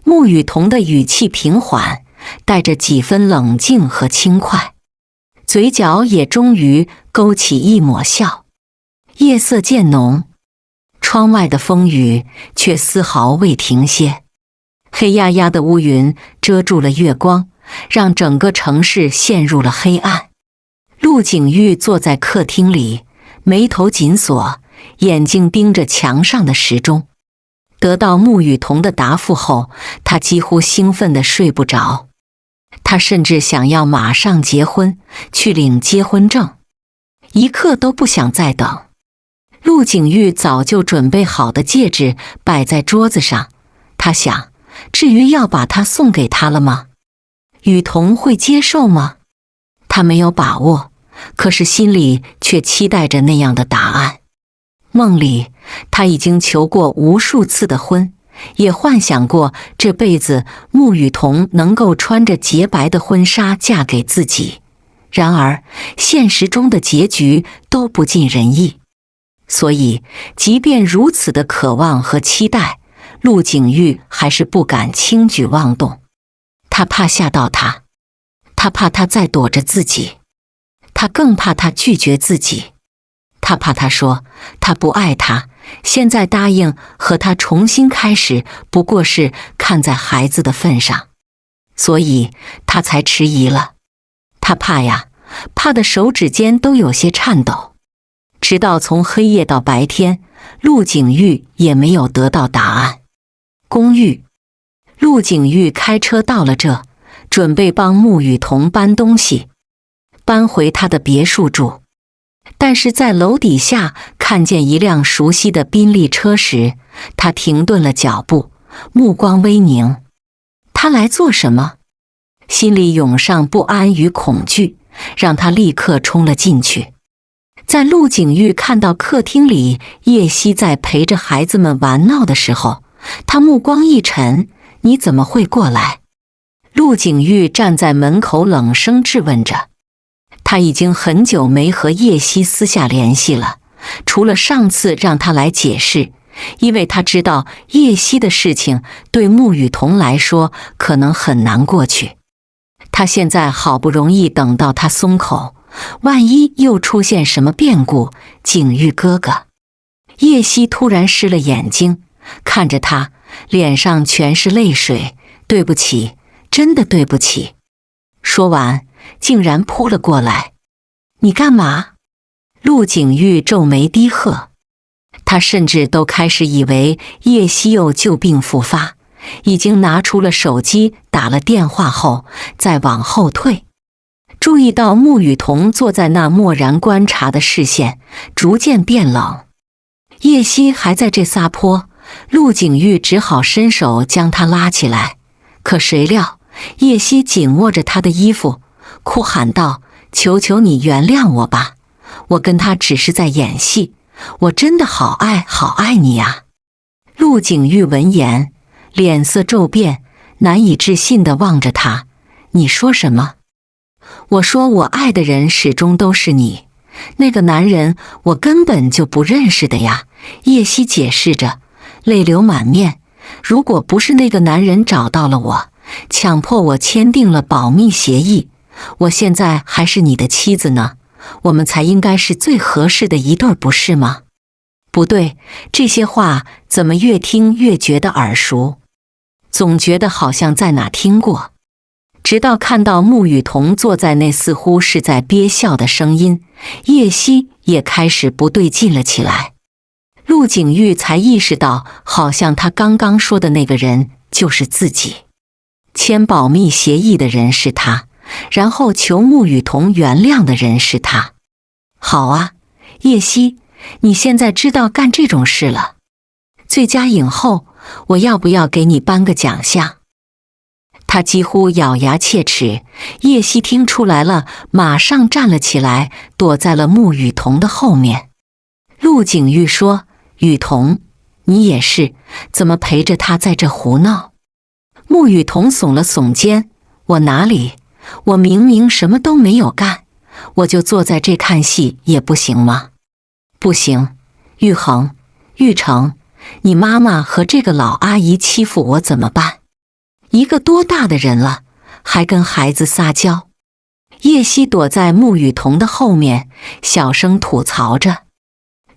穆雨桐的语气平缓，带着几分冷静和轻快，嘴角也终于勾起一抹笑。夜色渐浓，窗外的风雨却丝毫未停歇。黑压压的乌云遮住了月光，让整个城市陷入了黑暗。陆景玉坐在客厅里，眉头紧锁，眼睛盯着墙上的时钟。得到穆雨桐的答复后，他几乎兴奋得睡不着。他甚至想要马上结婚，去领结婚证，一刻都不想再等。陆景玉早就准备好的戒指摆在桌子上，他想，至于要把它送给他了吗？雨桐会接受吗？他没有把握，可是心里却期待着那样的答案。梦里，他已经求过无数次的婚，也幻想过这辈子穆雨桐能够穿着洁白的婚纱嫁给自己。然而，现实中的结局都不尽人意。所以，即便如此的渴望和期待，陆景玉还是不敢轻举妄动。他怕吓到他，他怕他再躲着自己，他更怕他拒绝自己。他怕他说他不爱他，现在答应和他重新开始，不过是看在孩子的份上，所以他才迟疑了。他怕呀，怕的手指间都有些颤抖。直到从黑夜到白天，陆景玉也没有得到答案。公寓，陆景玉开车到了这，准备帮穆雨桐搬东西，搬回他的别墅住。但是在楼底下看见一辆熟悉的宾利车时，他停顿了脚步，目光微凝。他来做什么？心里涌上不安与恐惧，让他立刻冲了进去。在陆景玉看到客厅里叶希在陪着孩子们玩闹的时候，他目光一沉，你怎么会过来？陆景玉站在门口冷声质问着。他已经很久没和叶希私下联系了，除了上次让他来解释，因为他知道叶希的事情对穆雨桐来说可能很难过去。他现在好不容易等到他松口，万一又出现什么变故，景玉哥哥。叶希突然湿了眼睛，看着他，脸上全是泪水。对不起，真的对不起。说完，竟然扑了过来。你干嘛？陆景玉皱眉低喝。他甚至都开始以为叶希又旧病复发，已经拿出了手机打了电话后再往后退。注意到穆雨桐坐在那默然观察的视线逐渐变冷。叶希还在这撒泼，陆景玉只好伸手将他拉起来，可谁料叶希紧握着他的衣服，哭喊道：求求你原谅我吧，我跟他只是在演戏，我真的好爱好爱你呀。陆景玉闻言，脸色骤变，难以置信地望着他。你说什么？我说我爱的人始终都是你，那个男人我根本就不认识的呀。叶希解释着，泪流满面。如果不是那个男人找到了我，强迫我签订了保密协议，我现在还是你的妻子呢，我们才应该是最合适的一对，不是吗？不对，这些话怎么越听越觉得耳熟，总觉得好像在哪听过。直到看到穆雨桐坐在那似乎是在憋笑的声音，叶希也开始不对劲了起来。陆景玉才意识到，好像他刚刚说的那个人就是自己，签保密协议的人是他，然后求穆雨桐原谅的人是他。好啊，叶希，你现在知道干这种事了。最佳影后，我要不要给你颁个奖项？”他几乎咬牙切齿。叶希听出来了，马上站了起来，躲在了穆雨桐的后面。陆景玉说：“雨桐，你也是，怎么陪着他在这胡闹？”穆雨桐耸了耸肩：“我哪里？我明明什么都没有干，我就坐在这看戏也不行吗？”“不行，玉衡、玉成，你妈妈和这个老阿姨欺负我怎么办？一个多大的人了，还跟孩子撒娇。”叶希躲在穆雨桐的后面，小声吐槽着。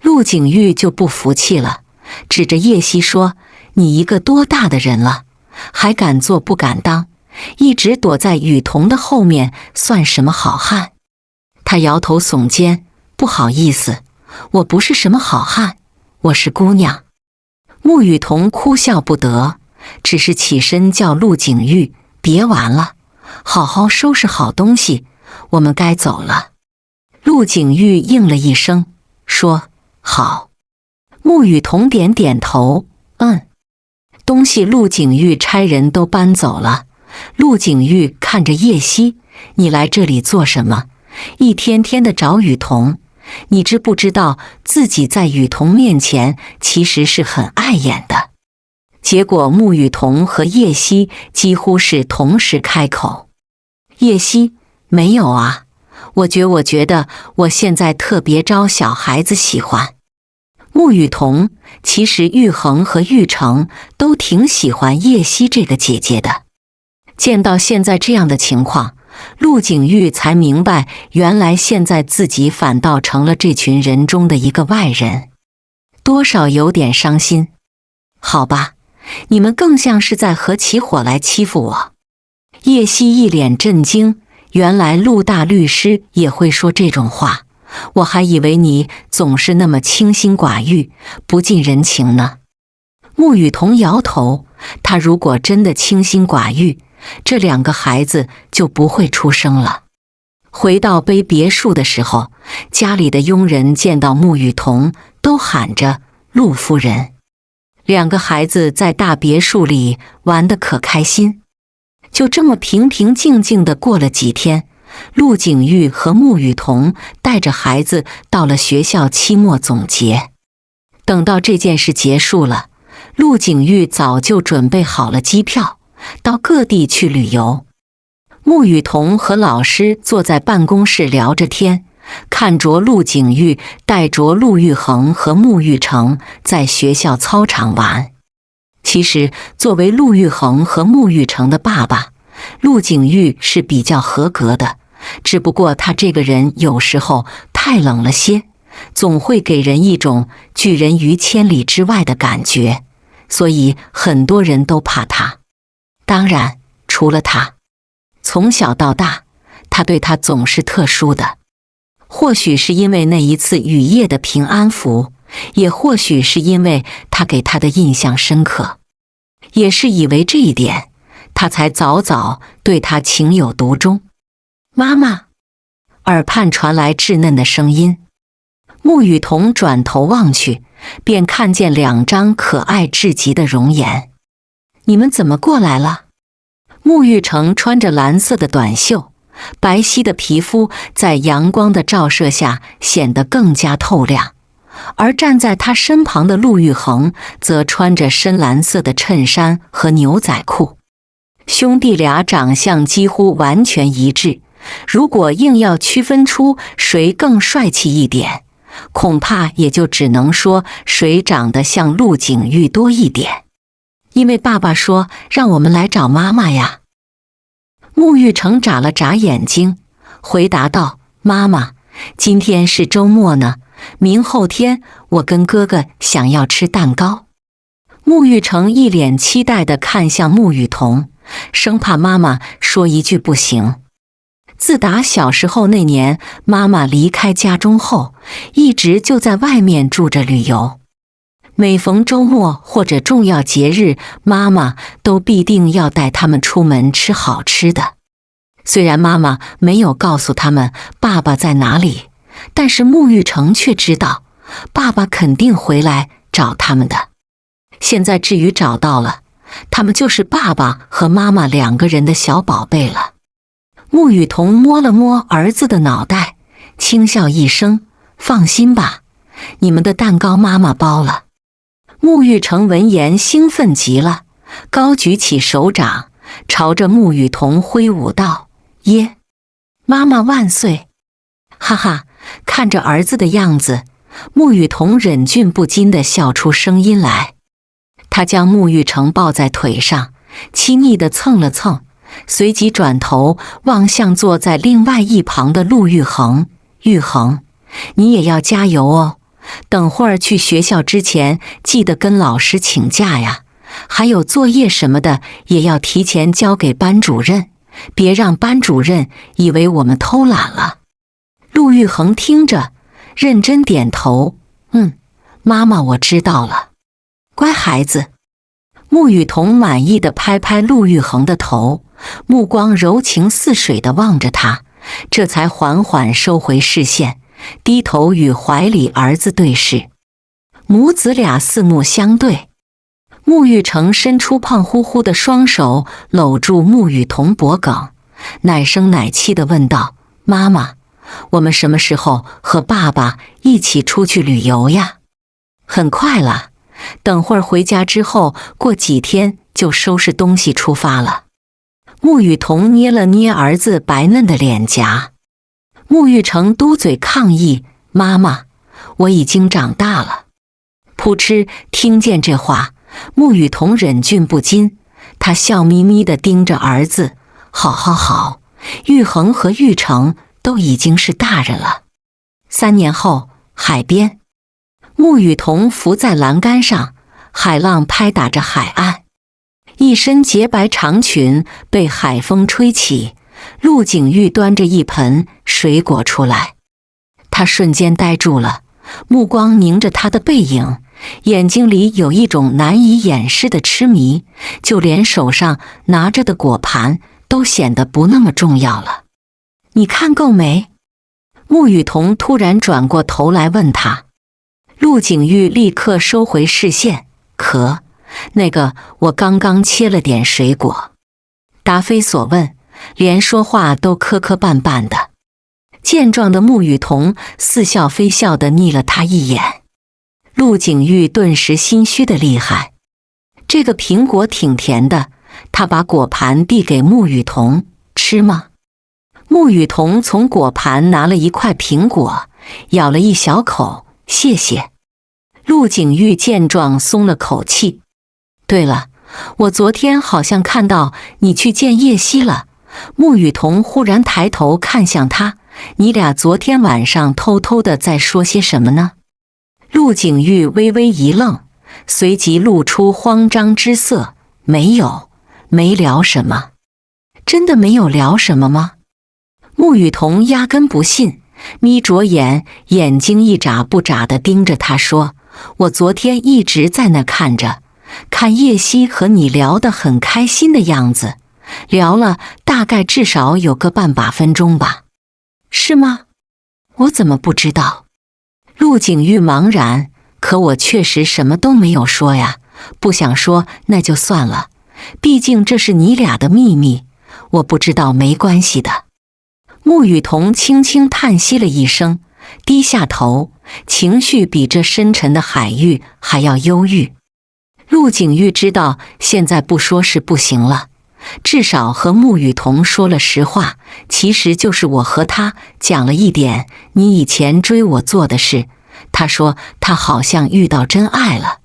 陆景玉就不服气了，指着叶希说：“你一个多大的人了，还敢做不敢当，一直躲在雨桐的后面，算什么好汉？”他摇头耸肩：“不好意思，我不是什么好汉，我是姑娘。”穆雨桐哭笑不得，只是起身叫陆景玉：“别玩了，好好收拾好东西，我们该走了。”陆景玉应了一声，说：“好。”穆雨桐点点头：“嗯。”东西陆景玉差人都搬走了。陆景玉看着叶希：“你来这里做什么？一天天的找雨桐，你知不知道自己在雨桐面前其实是很碍眼的？”结果穆雨桐和叶希几乎是同时开口。叶希：“没有啊，我觉得我现在特别招小孩子喜欢。”穆雨桐：“其实玉衡和玉成都挺喜欢叶希这个姐姐的。”见到现在这样的情况，陆景玉才明白，原来现在自己反倒成了这群人中的一个外人，多少有点伤心。“好吧，你们更像是在合起伙来欺负我。”叶希一脸震惊，原来陆大律师也会说这种话，我还以为你总是那么清心寡欲，不近人情呢。穆雨桐摇头，他如果真的清心寡欲，这两个孩子就不会出生了。回到背别墅的时候，家里的佣人见到穆雨桐都喊着：“陆夫人。”两个孩子在大别墅里玩得可开心。就这么平平静静地过了几天，陆景玉和穆雨桐带着孩子到了学校期末总结。等到这件事结束了，陆景玉早就准备好了机票，到各地去旅游。穆雨桐和老师坐在办公室聊着天，看着陆景玉带着陆玉衡和穆玉成在学校操场玩。其实作为陆玉衡和穆玉成的爸爸，陆景玉是比较合格的，只不过他这个人有时候太冷了些，总会给人一种拒人于千里之外的感觉，所以很多人都怕他。当然，除了他，从小到大，他对他总是特殊的。或许是因为那一次雨夜的平安符，也或许是因为他给他的印象深刻，也是以为这一点，他才早早对他情有独钟。“妈妈！”耳畔传来稚嫩的声音。穆雨桐转头望去，便看见两张可爱至极的容颜。“你们怎么过来了？”穆玉成穿着蓝色的短袖，白皙的皮肤在阳光的照射下显得更加透亮，而站在他身旁的陆玉衡则穿着深蓝色的衬衫和牛仔裤。兄弟俩长相几乎完全一致，如果硬要区分出谁更帅气一点，恐怕也就只能说谁长得像陆景玉多一点。因为爸爸说让我们来找妈妈呀。穆玉成眨了眨眼睛，回答道：“妈妈，今天是周末呢，明后天我跟哥哥想要吃蛋糕。”穆玉成一脸期待地看向穆雨桐，生怕妈妈说一句不行。自打小时候那年妈妈离开家中后，一直就在外面住着旅游。每逢周末或者重要节日，妈妈都必定要带他们出门吃好吃的。虽然妈妈没有告诉他们爸爸在哪里，但是穆玉成却知道，爸爸肯定回来找他们的。现在至于找到了，他们就是爸爸和妈妈2个人的小宝贝了。穆雨桐摸了摸儿子的脑袋，轻笑一声：“放心吧，你们的蛋糕妈妈包了。”穆玉成闻言兴奋极了，高举起手掌，朝着穆雨桐挥舞道：“耶，妈妈万岁！”哈哈，看着儿子的样子，穆雨桐忍俊不禁地笑出声音来。他将穆玉成抱在腿上，亲昵地蹭了蹭，随即转头望向坐在另外一旁的陆玉衡：“玉衡，你也要加油哦！等会儿去学校之前，记得跟老师请假呀。还有作业什么的，也要提前交给班主任，别让班主任以为我们偷懒了。”陆玉衡听着，认真点头：“妈妈，我知道了，乖孩子。”穆雨桐满意地拍拍陆玉衡的头，目光柔情似水地望着他，这才缓缓收回视线，低头与怀里儿子对视。母子俩四目相对，穆玉成伸出胖乎乎的双手搂住穆雨桐脖颈，奶声奶气地问道：“妈妈，我们什么时候和爸爸一起出去旅游呀？”“很快了，等会儿回家之后，过几天就收拾东西出发了。”穆雨桐捏了捏儿子白嫩的脸颊。穆玉成嘟嘴抗议：“妈妈，我已经长大了。”扑哧，听见这话，穆雨桐忍俊不禁，他笑眯眯地盯着儿子：“好，玉衡和玉成都已经是大人了。”3年后，海边，穆雨桐伏在栏杆上，海浪拍打着海岸，一身洁白长裙被海风吹起。陆景玉端着一盆水果出来，他瞬间呆住了，目光凝着他的背影，眼睛里有一种难以掩饰的痴迷，就连手上拿着的果盘都显得不那么重要了。“你看够没？”穆雨桐突然转过头来问他。陆景玉立刻收回视线：“那个，我刚刚切了点水果。”答非所问，连说话都磕磕绊绊的。健壮的穆雨桐似笑非笑地睨了他一眼。陆景玉顿时心虚的厉害。这个苹果挺甜的，他把果盘递给穆雨桐：“吃吗？”穆雨桐从果盘拿了一块苹果，咬了一小口：“谢谢。”陆景玉见状松了口气。“对了，我昨天好像看到你去见叶希了。”穆雨桐忽然抬头看向他：“你俩昨天晚上偷偷的在说些什么呢？”陆景玉微微一愣，随即露出慌张之色：“没聊什么。”“真的没有聊什么吗？”穆雨桐压根不信，眯着眼，眼睛一眨不眨地盯着他说：“我昨天一直在那看着，看叶希和你聊得很开心的样子，聊了大概至少有个半把分钟吧。”“是吗？我怎么不知道？”陆景玉茫然：“可我确实什么都没有说呀，不想说那就算了，毕竟这是你俩的秘密，我不知道没关系的。”穆雨桐轻轻叹息了一声，低下头，情绪比这深沉的海域还要忧郁。陆景玉知道现在不说是不行了，至少和穆雨桐说了实话，其实就是我和他讲了一点你以前追我做的事。他说他好像遇到真爱了，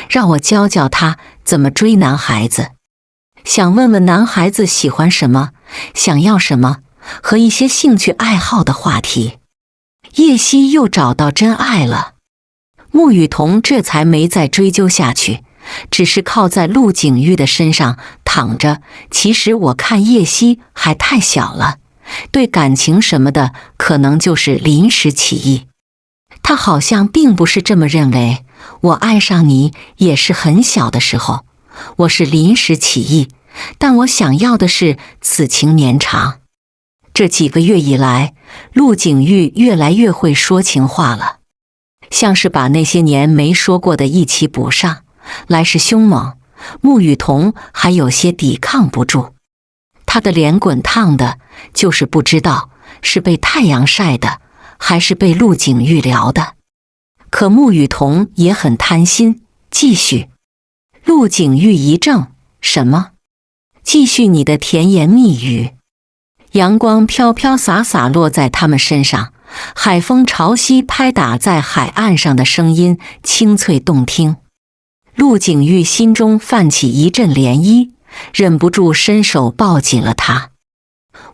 让我教教他怎么追男孩子，想问问男孩子喜欢什么，想要什么，和一些兴趣爱好的话题。叶希又找到真爱了。穆雨桐这才没再追究下去，只是靠在陆景玉的身上躺着。其实我看叶希还太小了，对感情什么的可能就是临时起意。他好像并不是这么认为，我爱上你也是很小的时候，我是临时起意，但我想要的是此情绵长。这几个月以来，陆景玉越来越会说情话了，像是把那些年没说过的一起补上，来势凶猛，穆雨桐还有些抵抗不住。他的脸滚烫的，就是不知道是被太阳晒的，还是被陆景玉撩的。可穆雨桐也很贪心，继续。陆景玉一怔，什么？继续你的甜言蜜语。阳光飘飘洒洒落在他们身上，海风潮汐拍打在海岸上的声音清脆动听。陆景玉心中泛起一阵涟漪，忍不住伸手抱紧了他。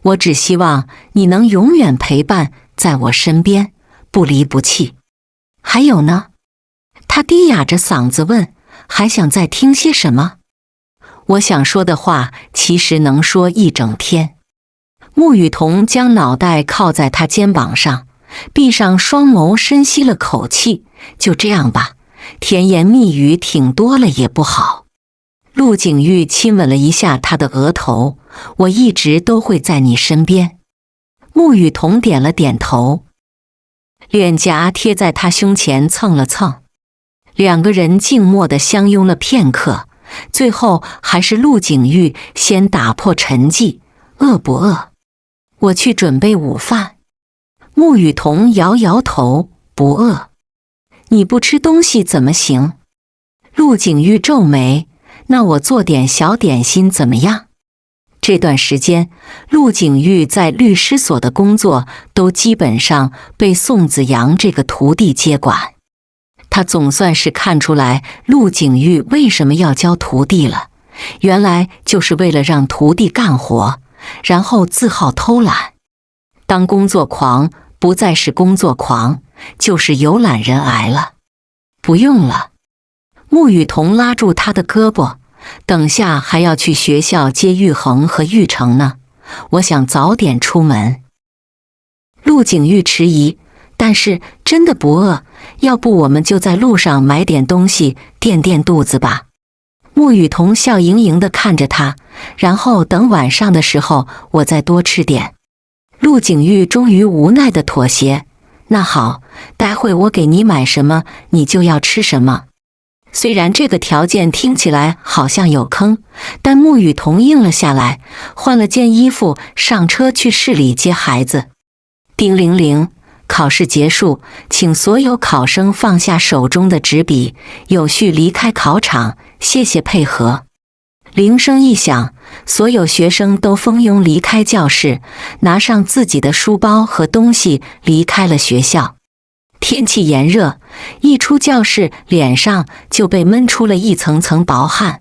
我只希望你能永远陪伴在我身边，不离不弃。还有呢？他低哑着嗓子问，还想再听些什么？我想说的话其实能说一整天。穆雨桐将脑袋靠在他肩膀上，闭上双眸，深吸了口气。就这样吧，甜言蜜语挺多了也不好。陆景玉亲吻了一下他的额头，我一直都会在你身边。穆雨桐点了点头，脸颊贴在他胸前蹭了蹭。两个人静默地相拥了片刻，最后还是陆景玉先打破沉寂。饿不饿？我去准备午饭。穆雨桐摇摇头，不饿。你不吃东西怎么行？陆景玉皱眉，那我做点小点心怎么样？这段时间，陆景玉在律师所的工作都基本上被宋子阳这个徒弟接管。他总算是看出来陆景玉为什么要教徒弟了，原来就是为了让徒弟干活，然后自好偷懒。当工作狂不再是工作狂，就是有懒人癌了。不用了。穆雨桐拉住他的胳膊，等下还要去学校接玉衡和玉成呢，我想早点出门。陆景玉迟疑，但是真的不饿，要不我们就在路上买点东西垫垫肚子吧。穆雨桐笑盈盈地看着他，然后等晚上的时候我再多吃点。陆景玉终于无奈地妥协，那好，待会我给你买什么，你就要吃什么。虽然这个条件听起来好像有坑，但穆雨桐应了下来，换了件衣服上车去市里接孩子。叮铃铃，考试结束，请所有考生放下手中的纸笔，有序离开考场，谢谢配合。铃声一响，所有学生都蜂拥离开教室，拿上自己的书包和东西离开了学校。天气炎热，一出教室脸上就被闷出了一层层薄汗。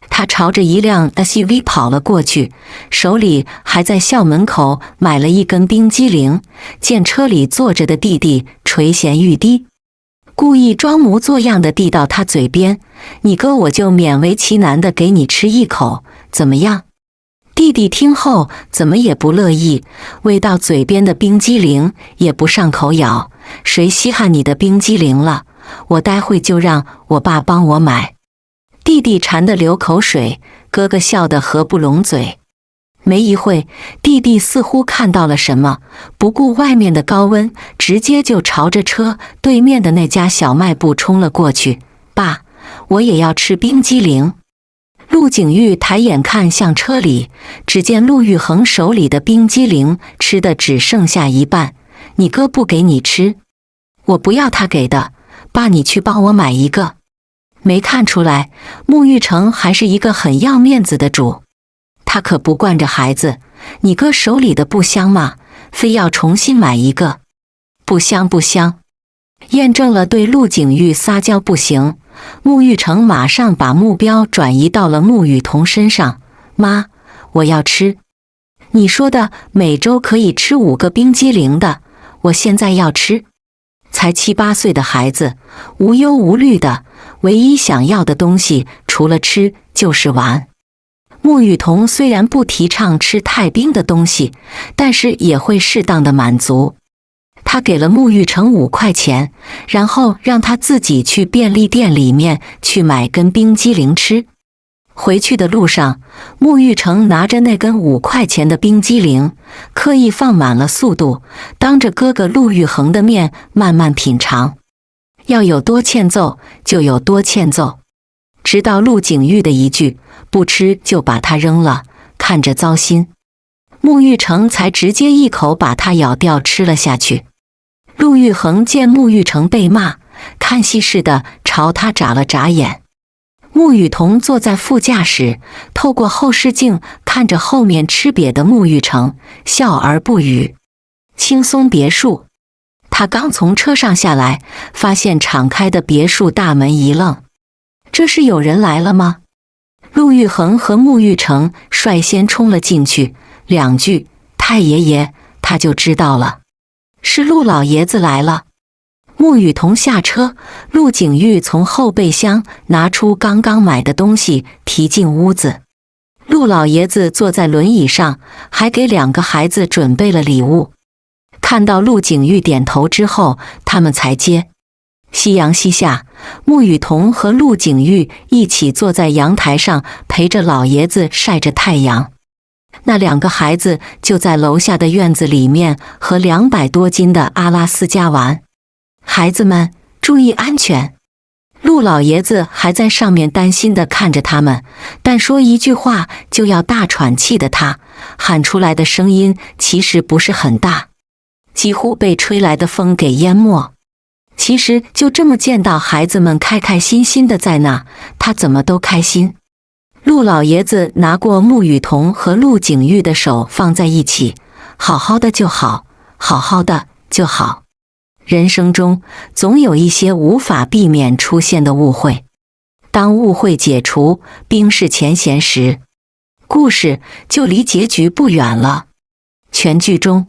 他朝着一辆 SUV 跑了过去，手里还在校门口买了一根冰激凌，见车里坐着的弟弟垂涎欲滴，故意装模作样的递到他嘴边，你哥我就勉为其难的给你吃一口，怎么样？弟弟听后怎么也不乐意，喂到嘴边的冰激凌也不上口咬，谁稀罕你的冰激凌了？我待会就让我爸帮我买。弟弟馋得流口水，哥哥笑得合不拢嘴。没一会，弟弟似乎看到了什么，不顾外面的高温，直接就朝着车对面的那家小卖部冲了过去。爸，我也要吃冰激凌。陆景玉抬眼看向车里，只见陆玉衡手里的冰激凌吃的只剩下一半。你哥不给你吃？我不要他给的，爸你去帮我买一个。没看出来，穆玉成还是一个很要面子的主。他可不惯着孩子，你哥手里的不香吗？非要重新买一个。不香不香。验证了对陆景玉撒娇不行，穆玉成马上把目标转移到了穆雨桐身上。妈，我要吃。你说的每周可以吃5个冰激凌的，我现在要吃。才7、8岁的孩子，无忧无虑的，唯一想要的东西除了吃就是玩。穆雨桐虽然不提倡吃太冰的东西，但是也会适当的满足。他给了穆玉成5块钱，然后让他自己去便利店里面去买根冰激凌吃。回去的路上，穆玉成拿着那根5块钱的冰激凌，刻意放慢了速度，当着哥哥陆玉衡的面慢慢品尝。要有多欠揍就有多欠揍。直到陆景玉的一句“不吃就把它扔了”，看着糟心，穆玉成才直接一口把它咬掉吃了下去。陆玉衡见穆玉成被骂，看戏似的朝他眨了眨眼。穆雨桐坐在副驾驶，透过后视镜看着后面吃瘪的穆玉成，笑而不语。青松别墅，他刚从车上下来，发现敞开的别墅大门一愣，这是有人来了吗？陆玉衡和穆玉成率先冲了进去，两句“太爷爷”他就知道了，是陆老爷子来了。穆雨桐下车，陆景玉从后备箱拿出刚刚买的东西提进屋子。陆老爷子坐在轮椅上，还给2个孩子准备了礼物。看到陆景玉点头之后，他们才接。夕阳西下，穆雨桐和陆景玉一起坐在阳台上，陪着老爷子晒着太阳。那2个孩子就在楼下的院子里面和200多斤的阿拉斯加玩。孩子们注意安全。陆老爷子还在上面担心地看着他们，但说一句话就要大喘气的他，喊出来的声音其实不是很大，几乎被吹来的风给淹没。其实就这么见到孩子们开开心心的在那，他怎么都开心。陆老爷子拿过穆雨桐和陆景玉的手放在一起，好好的就好，好好的就好。人生中总有一些无法避免出现的误会，当误会解除，冰释前嫌时，故事就离结局不远了。全剧终。